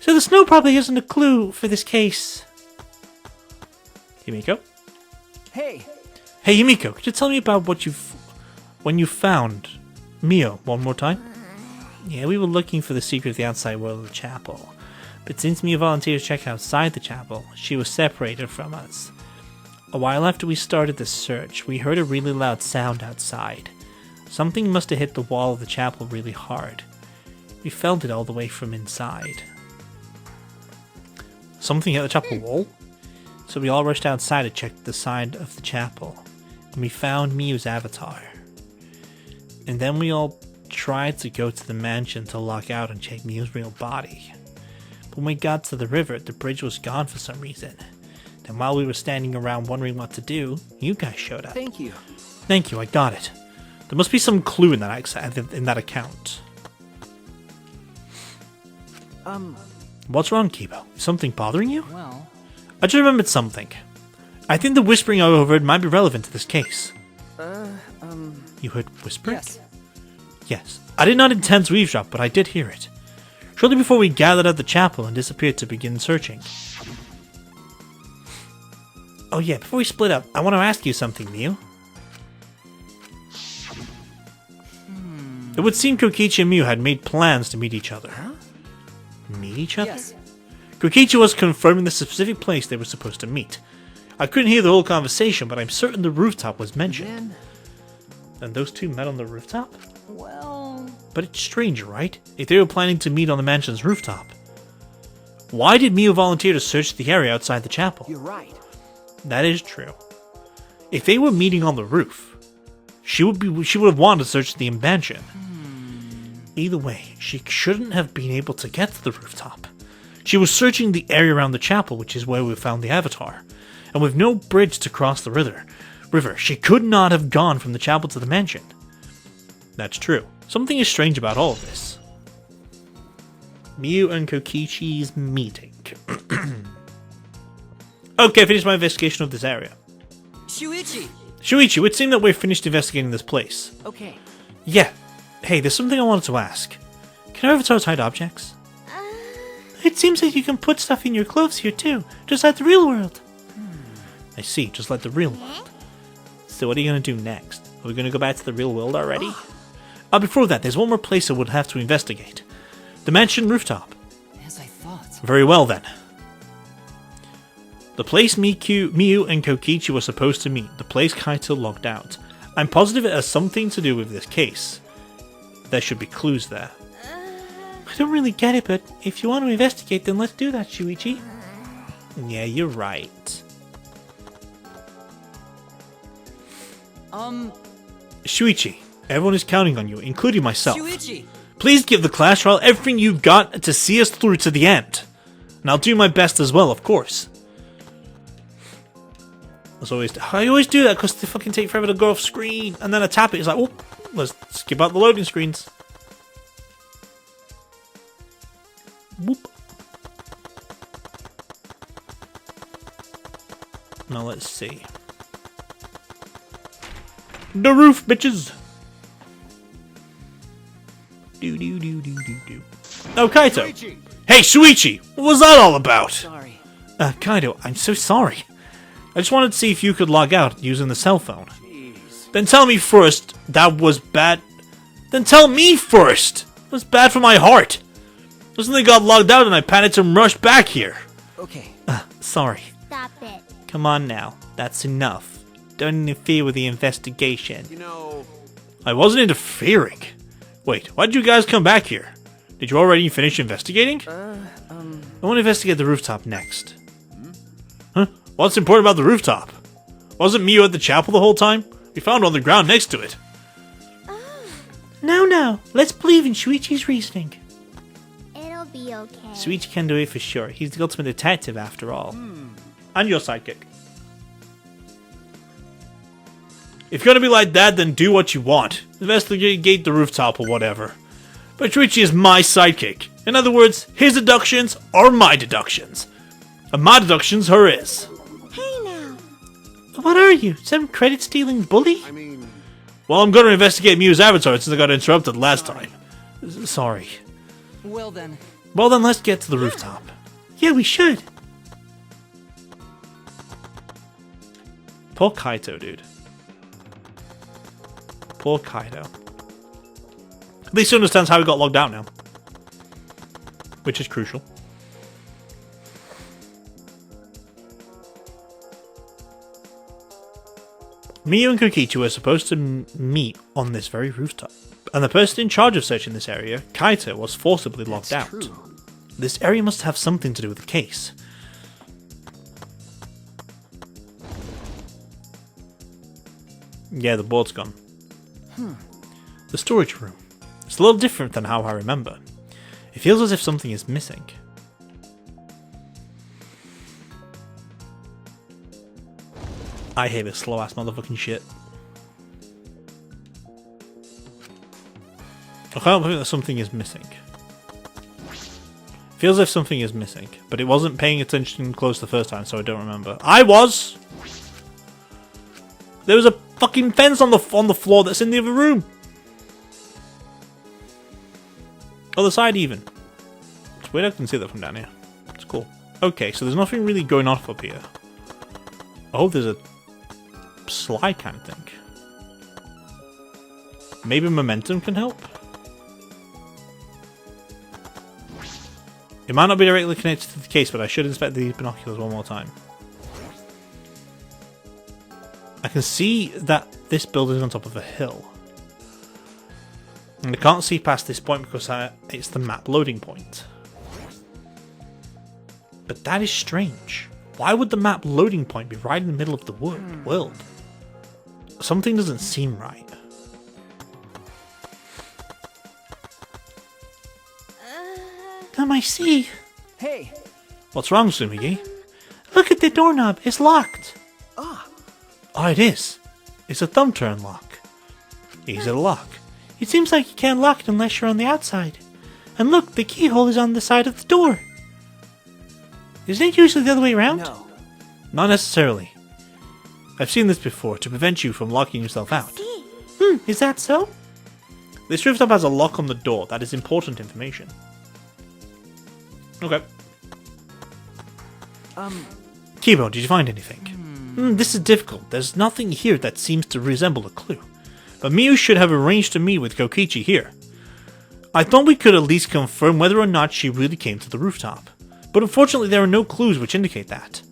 So the snow probably isn't a clue for this case. Yumiko? Hey, Hey, Yumiko, could you tell me about when you found Mio one more time? Yeah, we were looking for the secret of the outside world of the chapel. But since Mia volunteered to check outside the chapel, she was separated from us. A while after we started the search, we heard a really loud sound outside. Something must have hit the wall of the chapel really hard. We felt it all the way from inside. Something at the chapel wall? So we all rushed outside to check the side of the chapel, and we found Miu's avatar. And then we all tried to go to the mansion to lock out and check Miu's real body. But when we got to the river, the bridge was gone for some reason. And while we were standing around wondering what to do, you guys showed up. thank you. Thank you, I got it. There must be some clue in that account. What's wrong, Kibo? Is something bothering you? Well, I just remembered something. I think the whispering I overheard might be relevant to this case. You heard whispering? yes. Yes. I did not intend to eavesdrop, but I did hear it. Shortly before we gathered at the chapel and disappeared to begin searching. Oh yeah, before we split up, I want to ask you something, Miu. It would seem Kokichi and Miu had made plans to meet each other. Meet each other? Yes. Kokichi was confirming the specific place they were supposed to meet. I couldn't hear the whole conversation, but I'm certain the rooftop was mentioned. Then, And those two met on the rooftop? well, But it's strange, right? If they were planning to meet on the mansion's rooftop. Why did Miu volunteer to search the area outside the chapel? you're right. That is true. If they were meeting on the roof, she would have wanted to search the mansion. Either way, she shouldn't have been able to get to the rooftop. She was searching the area around the chapel, which is where we found the avatar. And with no bridge to cross the river, she could not have gone from the chapel to the mansion. That's true. Something is strange about all of this. Miu and Kokichi's meeting. Okay, I finished my investigation of this area. Shuichi! Shuichi, it would seem that we've finished investigating this place. Okay. Yeah. Hey, there's something I wanted to ask. Can avatars hide objects? It seems that you can put stuff in your clothes here too, just like the real world. I see, just like the real world. So what are you going to do next? Are we going to go back to the real world already? Before that, there's one more place I would have to investigate. The mansion rooftop. As I thought. Very well then. The place Miu and Kokichi were supposed to meet, the place Kaito logged out. I'm positive it has something to do with this case. There should be clues there. I don't really get it, but if you want to investigate, then let's do that, Shuichi. Yeah, you're right. Shuichi, everyone is counting on you, including myself. Shuichi! Please give the class trial everything you've got to see us through to the end. And I'll do my best as well, of course. I always do that because they fucking take forever to go off screen. And then I tap it, it's like, oh, let's skip out the loading screens. Whoop. Now let's see. The roof, bitches! Oh, Kaito! Shuichi! Hey, Shuichi! What was that all about? Sorry. Kaito, I'm so sorry. I just wanted to see if you could log out using the cell phone. Jeez. Then tell me first that was bad. Then tell me first! It was bad for my heart. I suddenly got logged out and I panicked and rushed back here. Okay. Sorry. Stop it. Come on now, that's enough. Don't interfere with the investigation. You know, I wasn't interfering. Wait, why did you guys come back here? Did you already finish investigating? I want to investigate the rooftop next. Huh? What's important about the rooftop? Wasn't Miu at the chapel the whole time? We found her on the ground next to it. No, let's believe in Shuichi's reasoning. It'll be okay. Shuichi can do it for sure. He's the ultimate detective after all. And your sidekick. If you're gonna be like that, then do what you want. Investigate the rooftop or whatever. But Shuichi is my sidekick. In other words, his deductions are my deductions. And my deductions are his. Hey now. What are you? Some credit-stealing bully? I mean, Well, I'm going to investigate Mew's avatar since I got interrupted last time. Sorry. Well then. Well then, let's get to the rooftop. Yeah, we should. Poor Kaito, dude. Poor Kaito. At least he understands how he got logged out now. Which is crucial. Miyu and Kokichi were supposed to meet on this very rooftop, and the person in charge of searching this area, Kaito, was forcibly locked out. True. This area must have something to do with the case. Yeah, the board's gone. The storage room. It's a little different than how I remember. It feels as if something is missing. I hate this slow ass motherfucking shit. I can't believe that something is missing. Feels as if something is missing, but it wasn't paying attention close the first time, so I don't remember. I was! There was a fucking fence on the floor that's in the other room! Other side even. It's weird I can see that from down here. It's cool. Okay, so there's nothing really going on up here. Oh, there's a slide kind of thing. Maybe momentum can help? It might not be directly connected to the case, but I should inspect these binoculars one more time. I can see that this building is on top of a hill. And I can't see past this point because it's the map loading point. But that is strange. Why would the map loading point be right in the middle of the world? Something doesn't seem right. I see. Hey. What's wrong, Sumigi? Look at the doorknob. It's locked. Oh, it is. It's a thumb turn lock. Easy to lock. It seems like you can't lock it unless you're on the outside. And look, the keyhole is on the side of the door. Isn't it usually the other way around? No. Not necessarily. I've seen this before to prevent you from locking yourself out. Is that so? This rooftop has a lock on the door. That is important information. Okay. Kibo, did you find anything? This is difficult. There's nothing here that seems to resemble a clue. But Miyu should have arranged to meet with Kokichi here. I thought we could at least confirm whether or not she really came to the rooftop. But unfortunately there are no clues which indicate that.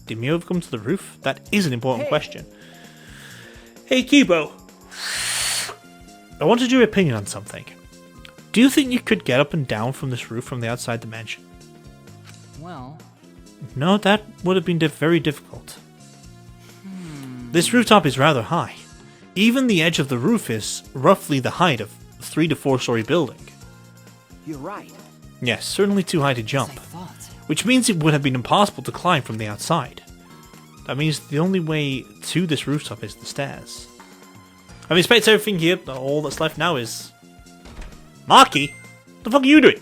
Did Miyu have come to the roof? That is an important question. Hey Kibo. I wanted your opinion on something. Do you think you could get up and down from this roof from the outside dimension? Well. No, that would have been very difficult. This rooftop is rather high. Even the edge of the roof is roughly the height of a 3 to 4 story building. You're right. Yes, certainly too high to As jump. I thought. Which means it would have been impossible to climb from the outside. That means the only way to this rooftop is the stairs. I've inspected everything here, but all that's left now is... Maki? What the fuck are you doing?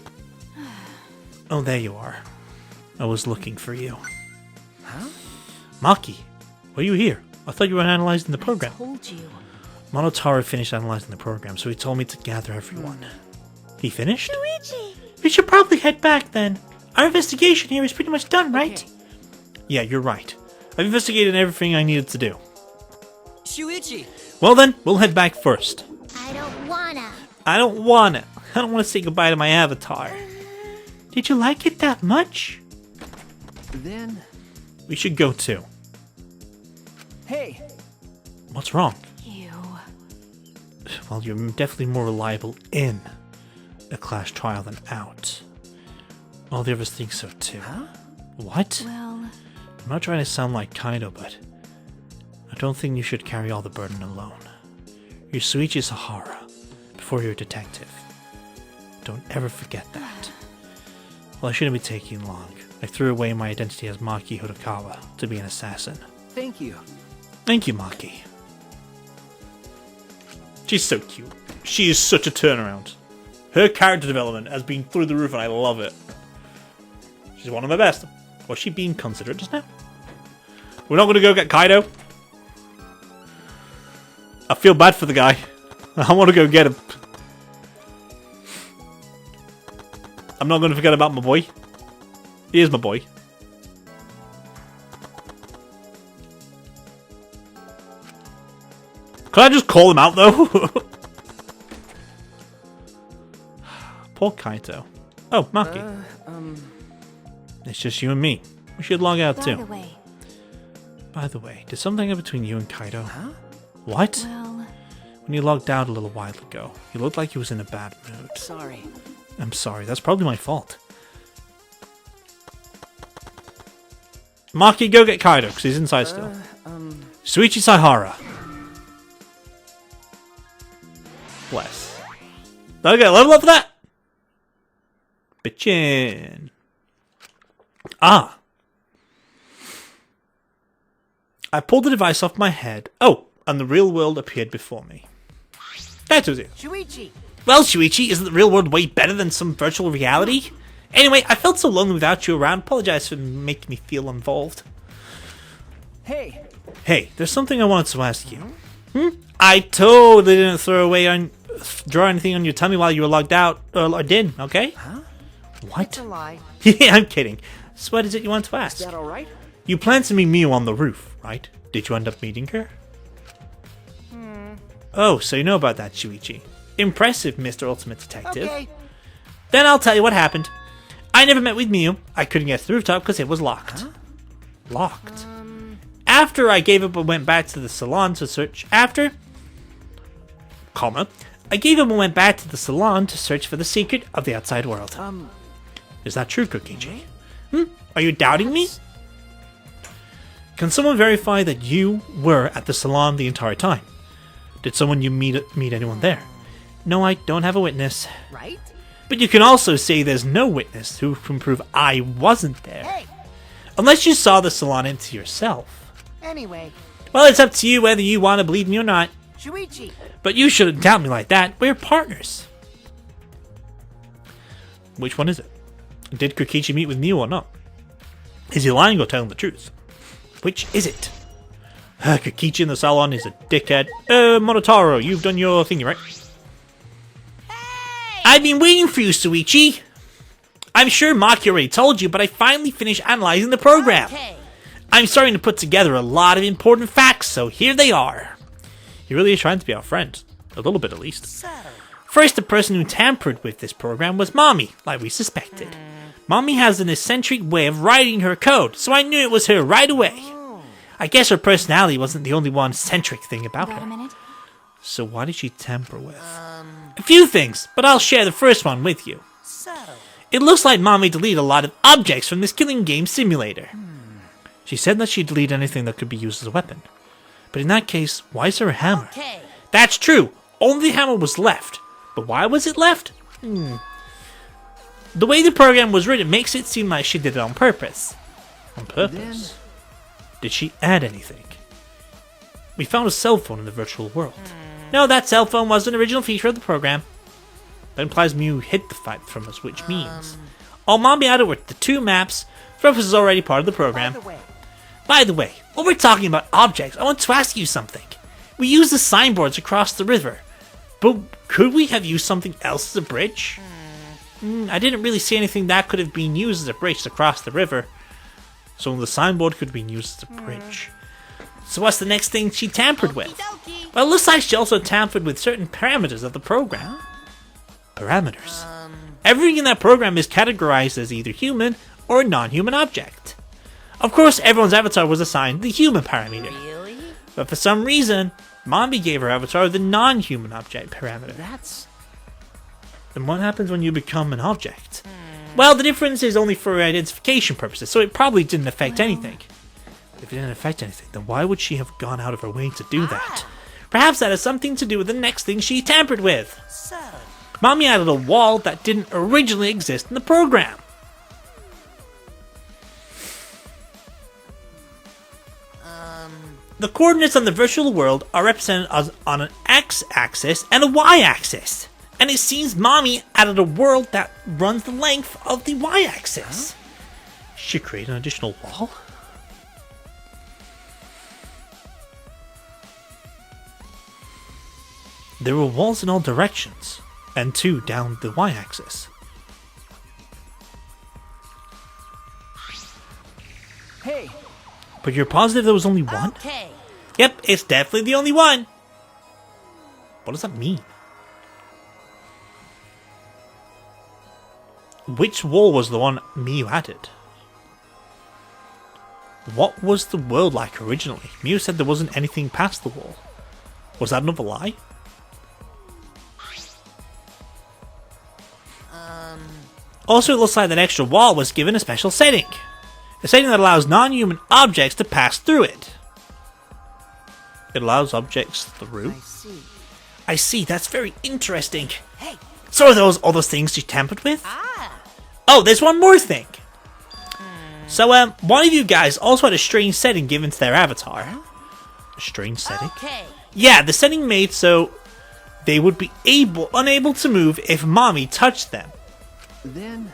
Oh, there you are. I was looking for you. Huh? Maki, were you here? I thought you were analyzing the program. Told you. Monotaro finished analyzing the program, so he told me to gather everyone. He finished? Luigi! We should probably head back then. Our investigation here is pretty much done, right? Okay. Yeah, you're right. I've investigated everything I needed to do. Shuichi! Well then, we'll head back first. I don't wanna. I don't want it. I don't want to say goodbye to my avatar. Did you like it that much? Then. We should go too. Hey! What's wrong? You. Well, you're definitely more reliable in a clash trial than out. All the others think so too. Huh? What? Well, I'm not trying to sound like Kaido, but I don't think you should carry all the burden alone. You're Shuichi Sahara before you're a detective. Don't ever forget that. Well, I shouldn't be taking long. I threw away my identity as Maki Hodokawa to be an assassin. Thank you. Thank you, Maki. She's so cute. She is such a turnaround. Her character development has been through the roof and I love it. She's one of my best. Was she being considerate just now? We're not gonna go get Kaido. I feel bad for the guy. I want to go get him. I'm not gonna forget about my boy. He is my boy. Can I just call him out though? Poor Kaito. Oh, Maki. It's just you and me. We should log out too. By the way, did something happen between you and Kaito? Huh? What? Well, When you logged out a little while ago, he looked like he was in a bad mood. Sorry. I'm sorry, that's probably my fault. Maki, go get Kaido, because he's inside still. Shuichi Saihara. Bless. Okay, level up for that! Bitchin'. Ah. I pulled the device off my head. Oh, and the real world appeared before me. That was it. Shuichi! Well, Shuichi, isn't the real world way better than some virtual reality? Anyway, I felt so lonely without you around. Apologize for making me feel involved. Hey. Hey, there's something I wanted to ask you. I totally didn't draw anything on your tummy while you were logged out, or did, okay? Huh? What? It's a lie. Yeah, I'm kidding. So what is it you want to ask? Is that alright? You planned to meet Miu on the roof, right? Did you end up meeting her? Oh, so you know about that, Shuichi. Impressive, Mr. Ultimate Detective. Okay. Then I'll tell you what happened. I never met with Miu. I couldn't get to the rooftop because it was locked. Huh? Locked? After I gave up and went back to the salon to search for the secret of the outside world. Is that true, Kokichi? Are you doubting me? Can someone verify that you were at the salon the entire time? Did someone you meet anyone there? No, I don't have a witness. Right? But you can also say there's no witness who can prove I wasn't there. Hey! Unless you saw the salon empty yourself. Anyway, Well, it's up to you whether you want to believe me or not. Shuichi! But you shouldn't doubt me like that. We're partners. Which one is it? Did Kokichi meet with Miu or not? Is he lying or telling the truth? Which is it? Kokichi in the salon is a dickhead. Monotaro, you've done your thingy, right? Hey! I've been waiting for you, Shuichi. I'm sure Maki already told you, but I finally finished analyzing the program. Okay. I'm starting to put together a lot of important facts, so here they are. He really is trying to be our friend. A little bit, at least. So, First, the person who tampered with this program was Mommy, like we suspected. Mommy has an eccentric way of writing her code, so I knew it was her right away. I guess her personality wasn't the only one eccentric thing about wait a her. minute. So what did she tamper with? A few things, but I'll share the first one with you. so. It looks like Mommy deleted a lot of objects from this killing game simulator. She said that she'd delete anything that could be used as a weapon. But in that case, why is there a hammer? Okay. That's true. Only the hammer was left. But why was it left? The way the program was written makes it seem like she did it on purpose. On purpose? Did she add anything? We found a cell phone in the virtual world. No, that cell phone was an original feature of the program. That implies Miu hid the fact from us, which means all Mommy added were the 2 maps. Reference is already part of the program. By the way, while we're talking about objects, I want to ask you something. We used the signboards across the river, but could we have used something else as a bridge? I didn't really see anything that could have been used as a bridge to cross the river, so the signboard could have been used as a bridge. So what's the next thing she tampered with? Okie Well, it looks like she also tampered with certain parameters of the program. Parameters? Everything in that program is categorized as either human or a non-human object. Of course, everyone's avatar was assigned the human parameter. Really? But for some reason, Mommy gave her avatar the non-human object parameter. Then what happens when you become an object? Well, the difference is only for identification purposes, so it probably didn't affect anything. If it didn't affect anything, then why would she have gone out of her way to do that? Perhaps that has something to do with the next thing she tampered with. So. Mommy added a wall that didn't originally exist in the program. The coordinates on the virtual world are represented as on an x-axis and a y-axis. And it seems Mommy added a world that runs the length of the y-axis. She created an additional wall? There were walls in all directions, and 2 down the y-axis. Hey, But you're positive there was only one? Okay. Yep, it's definitely the only one. What does that mean? Which wall was the one Miu added? What was the world like originally? Miu said there wasn't anything past the wall. Was that another lie? Also, it looks like that extra wall was given a special setting. A setting that allows non-human objects to pass through it. It allows objects through? I see, that's very interesting. Hey. So are those all those things you tampered with? Oh, there's one more thing. So, one of you guys also had a strange setting given to their avatar. A strange setting? Okay. Yeah, the setting made so they would be unable to move if Mommy touched them. then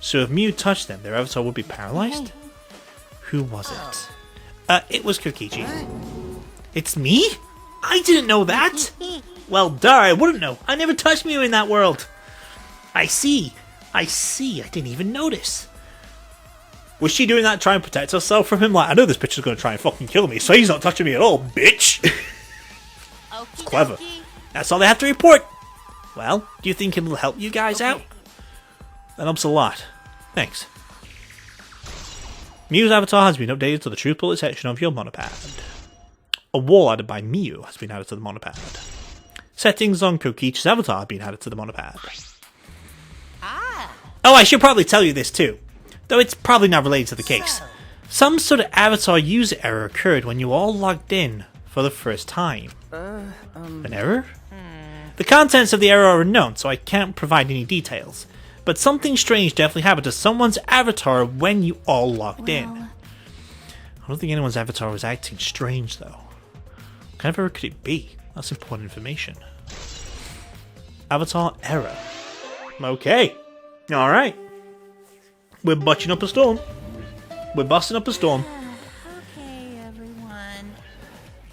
So if Miu touched them, their avatar would be paralyzed? Who was it? It was Kokichi. It's me? I didn't know that! Well, duh, I wouldn't know. I never touched Miu in that world. I see. I didn't even notice. Was she doing that to try and protect herself from him? Like, I know this bitch is going to try and fucking kill me, so he's not touching me at all, bitch! Okie Clever. dokie. That's all they have to report. Well, do you think it'll help you guys out? That helps a lot. Thanks. Miu's avatar has been updated to the true bullet section of your monopad. A wall added by Miu has been added to the monopad. Settings on Kokichi's avatar have been added to the monopad. Oh, I should probably tell you this too, though it's probably not related to the case. Some sort of avatar user error occurred when you all logged in for the first time. An error? The contents of the error are unknown, so I can't provide any details. But something strange definitely happened to someone's avatar when you all logged in. I don't think anyone's avatar was acting strange, though. What kind of error could it be? That's important information. Avatar error. Okay. Alright. We're butching up a storm. We're busting up a storm. Okay, everyone.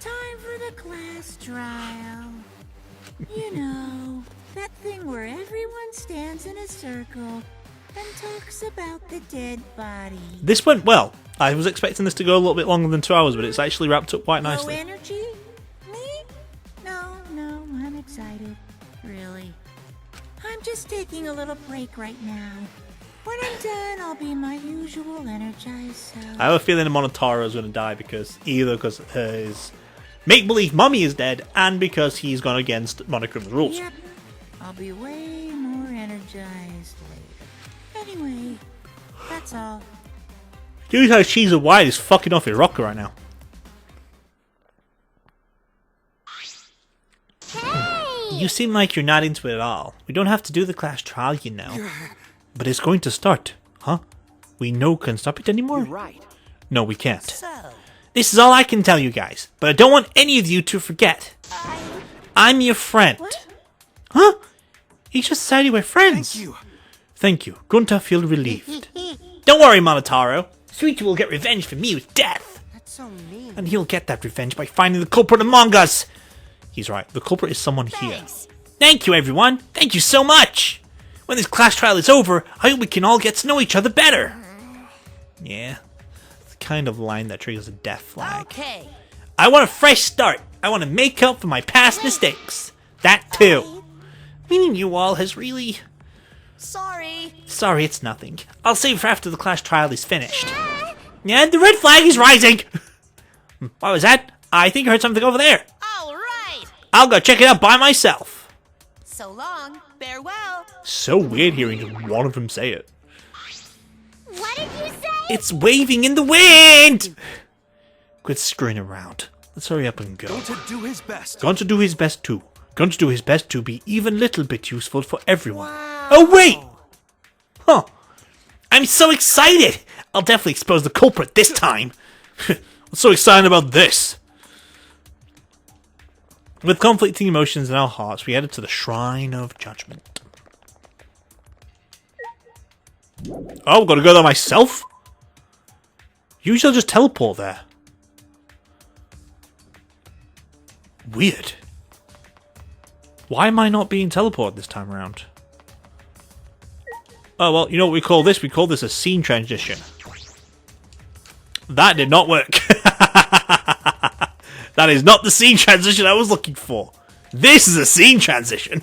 Time for the class trial. You know, that thing where everyone stands in a circle and talks about the dead body. This went well. I was expecting this to go a little bit longer than 2 hours, but it's actually wrapped up quite No nicely. energy? Me? No, I'm excited. Really. I'm just taking a little break right now. When I'm done, I'll be my usual energized self. I have a feeling Monotaro is going to die because his make-believe mummy is dead and because he's gone against Monochrom's rules. Yep. I'll be way more energized later. Anyway, that's all. Dude, how Cheese of White is fucking off his rocker right now. You seem like you're not into it at all. We don't have to do the class trial, you know. But it's going to start, huh? We no can stop it anymore? you're right. No, we can't. So, This is all I can tell you guys, but I don't want any of you to forget. I'm your friend. Huh? He just decided we're friends. Thank you. Thank you. Gunta feel relieved. Don't worry, Monotaro. Suichi will get revenge for Miu's death. That's so mean. And he'll get that revenge by finding the culprit among us. He's right. The culprit is someone here. thanks. Thank you, everyone. Thank you so much. When this class trial is over, I hope we can all get to know each other better. Yeah. It's the kind of line that triggers a death flag. Okay. I want a fresh start. I want to make up for my past mistakes. That too. Meaning you all has really... Sorry. Sorry, it's nothing. I'll save for after the class trial is finished. Yeah, the red flag is rising. What was that? I think I heard something over there. All right. I'll go check it out by myself. So long. Farewell. So weird hearing just one of them say it. What did you say? It's waving in the wind! Quit screwing around. Let's hurry up and go. Going to do his best. Going to do his best too. Going to do his best to be even a little bit useful for everyone. Oh wait! Huh. I'm so excited! I'll definitely expose the culprit this time. What's so exciting about this? With conflicting emotions in our hearts, we headed to the Shrine of Judgment. Oh, gotta go there myself? Usually I'll just teleport there. Weird. Why am I not being teleported this time around? Oh, well, you know what we call this? We call this a scene transition. That did not work. That is not the scene transition I was looking for. This is a scene transition.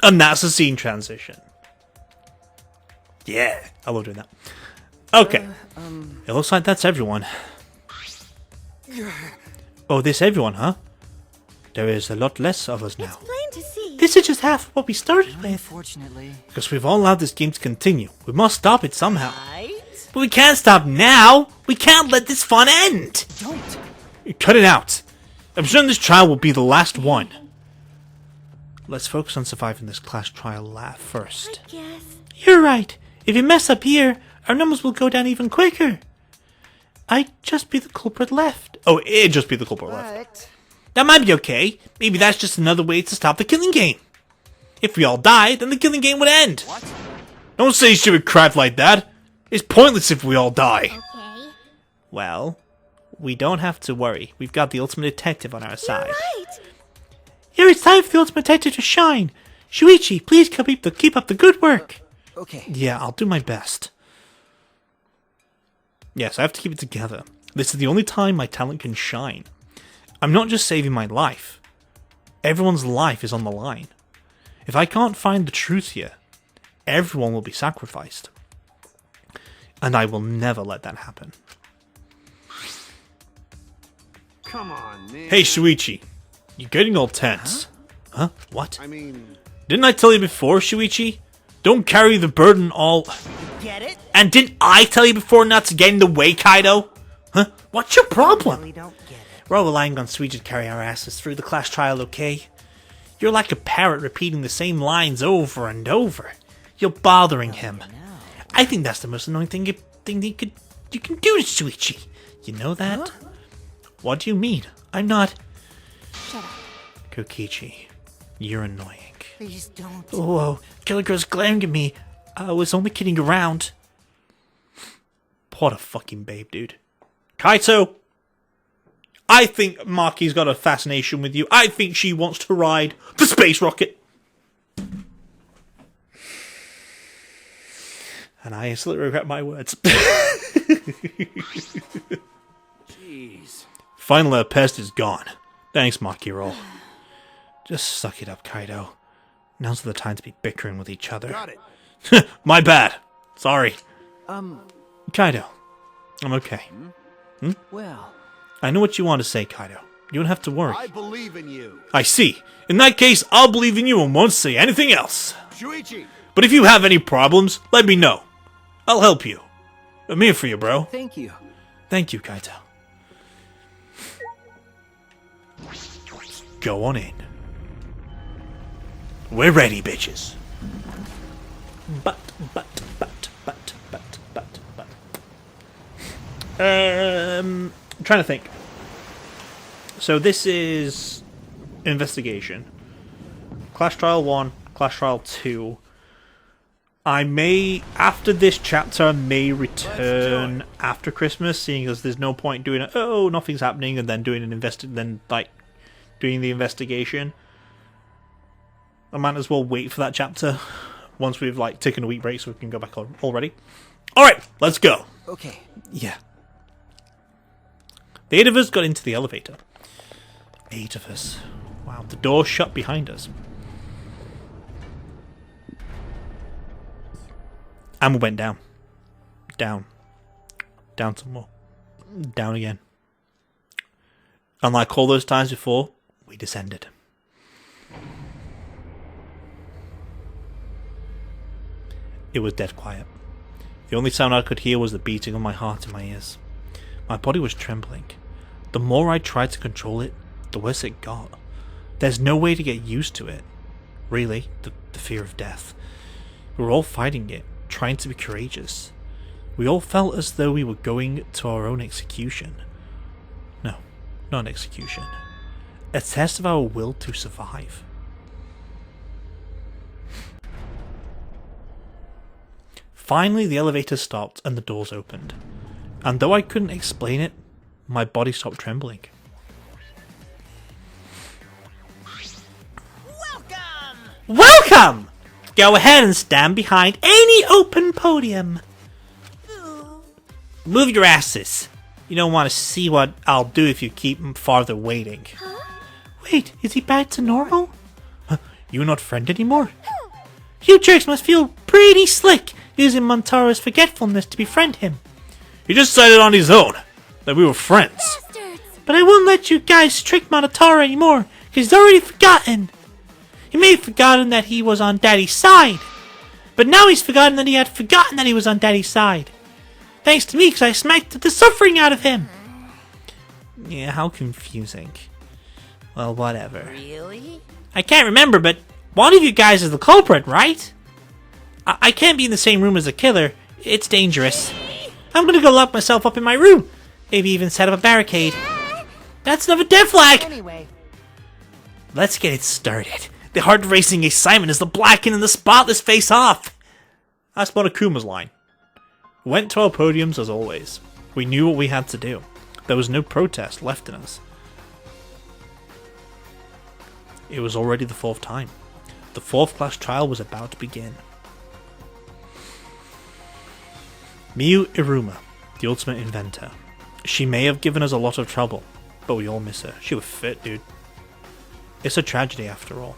And that's a scene transition. Yeah, I love doing that. Okay. It looks like that's everyone. Oh, this everyone, huh? There is a lot less of us now. Plain to see. This is just half what we started with. Unfortunately. Because we've all allowed this game to continue. We must stop it somehow. Right? But we can't stop now. We can't let this fun end. Don't. Cut it out. I'm sure this trial will be the last one. Let's focus on surviving this class trial first. Yes. You're right. If you mess up here, our numbers will go down even quicker. I'd just be the culprit left. Oh, it'd just be the culprit left. But That might be okay. Maybe that's just another way to stop the killing game. If we all die, then the killing game would end. Don't say stupid crap like that. It's pointless if we all die. Okay. Well, we don't have to worry. We've got the ultimate detective on our side. Right. Here, it's time for the ultimate detective to shine. Shuichi, please keep up the good work. okay. Yeah, I'll do my best. Yes, I have to keep it together. This is the only time my talent can shine. I'm not just saving my life. Everyone's life is on the line. If I can't find the truth here, everyone will be sacrificed. And I will never let that happen. Come on, man. Hey, Shuichi. You're getting all tense. Huh? What? I mean, Didn't I tell you before, Shuichi? Don't carry the burden all... Get it? And didn't I tell you before not to get in the way, Kaido? Huh? What's your problem? Really don't get it. We're all relying on Shuichi to carry our asses through the class trial, okay? You're like a parrot repeating the same lines over and over. You're bothering him. I think that's the most annoying thing you can do to Shuichi. You know that? What do you mean? I'm not... Shut up. Kokichi, you're annoying. Please don't. Whoa, Killer Girl's glaring at me. I was only kidding around. What a fucking babe, dude. Kaito! I think Maki's got a fascination with you. I think she wants to ride the space rocket. And I instantly regret my words. jeez. Finally, the pest is gone. Thanks, Maki Roll. Just suck it up, Kaido. Now's the time to be bickering with each other. Got it. My bad. Sorry. Um, Kaido, I'm okay. well, I know what you want to say, Kaido. You don't have to worry. I believe in you. I see. In that case, I'll believe in you and won't say anything else. Shuichi, But if you have any problems, let me know. I'll help you. I'm here for you, bro. thank you. Thank you, Kaito. Go on in. We're ready, bitches. I'm trying to think. So this is investigation. Clash Trial 1, Clash Trial 2. I may, after this chapter, may return after Christmas, seeing as there's no point doing it. Oh, nothing's happening, and then doing an doing the investigation. I might as well wait for that chapter once we've like taken a week break so we can go back on already. Alright, let's go. Okay. Yeah. The 8 of us got into the elevator. 8 of us. Wow, the door shut behind us. And we went down. Down. Down some more. Down again. And like all those times before, we descended. It was dead quiet. The only sound I could hear was the beating of my heart in my ears. My body was trembling. The more I tried to control it, the worse it got. There's no way to get used to it. Really, the fear of death. We were all fighting it, trying to be courageous. We all felt as though we were going to our own execution. No, not an execution. A test of our will to survive. Finally, the elevator stopped and the doors opened. And though I couldn't explain it, my body stopped trembling. Welcome! Welcome! Go ahead and stand behind any open podium. Move your asses. You don't want to see what I'll do if you keep farther waiting. Wait, is he back to normal? You're not friend anymore? You jerks must feel pretty slick using Montaro's forgetfulness to befriend him. He just decided on his own that we were friends. But I won't let you guys trick Monotaro anymore, because he's already forgotten. He may have forgotten that he was on Daddy's side, but now he's forgotten that he had forgotten that he was on Daddy's side. Thanks to me, because I smacked the suffering out of him. Yeah, how confusing. Well, whatever. Really? I can't remember, but one of you guys is the culprit, right? I can't be in the same room as the killer. It's dangerous. I'm gonna go lock myself up in my room. Maybe even set up a barricade. That's another death flag! Anyway, Let's get it started. The heart-racing excitement is the blackened and the spotless face off. That's Monokuma's line. We went to our podiums as always. We knew what we had to do. There was no protest left in us. It was already the 4th time. The 4th class trial was about to begin. Miyu Iruma, the ultimate inventor. She may have given us a lot of trouble, but we all miss her. She was fit, dude. It's a tragedy after all.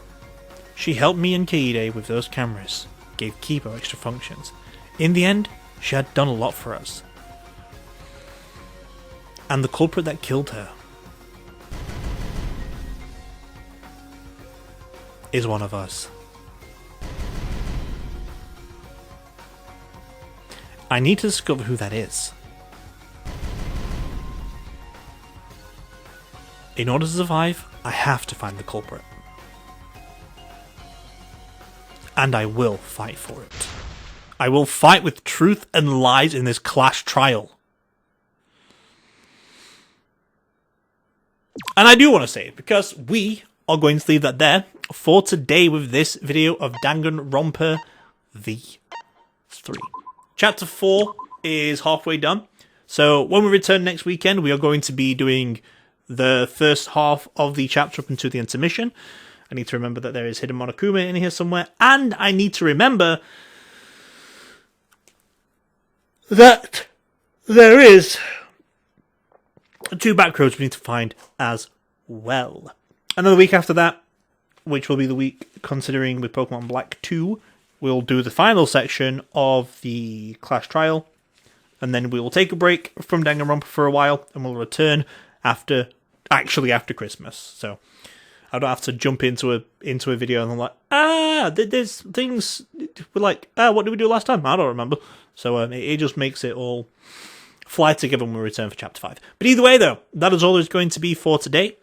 She helped me and Kaide with those cameras, gave Kibo extra functions. In the end, she had done a lot for us. And the culprit that killed her is one of us. I need to discover who that is. In order to survive, I have to find the culprit. And I will fight for it. I will fight with truth and lies in this clash trial. And I do want to say it, because we are going to leave that there for today with this video of Danganronpa V3. Chapter 4 is halfway done. So when we return next weekend, we are going to be doing the first half of the chapter up into the intermission. I need to remember that there is hidden Monokuma in here somewhere. And I need to remember that there is 2 back roads we need to find as well. Another week after that, which will be the week considering with Pokemon Black 2, we'll do the final section of the Clash Trial. And then we will take a break from Danganronpa for a while, and we'll return after Christmas. So I don't have to jump into a video and I'm like, there's things, we're like, what did we do last time? I don't remember. So it just makes it all fly together when we return for Chapter 5. But either way, though, that is all there's going to be for today.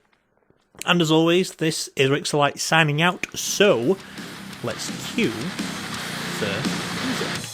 And as always, this is Rixxalight signing out. So let's cue the music.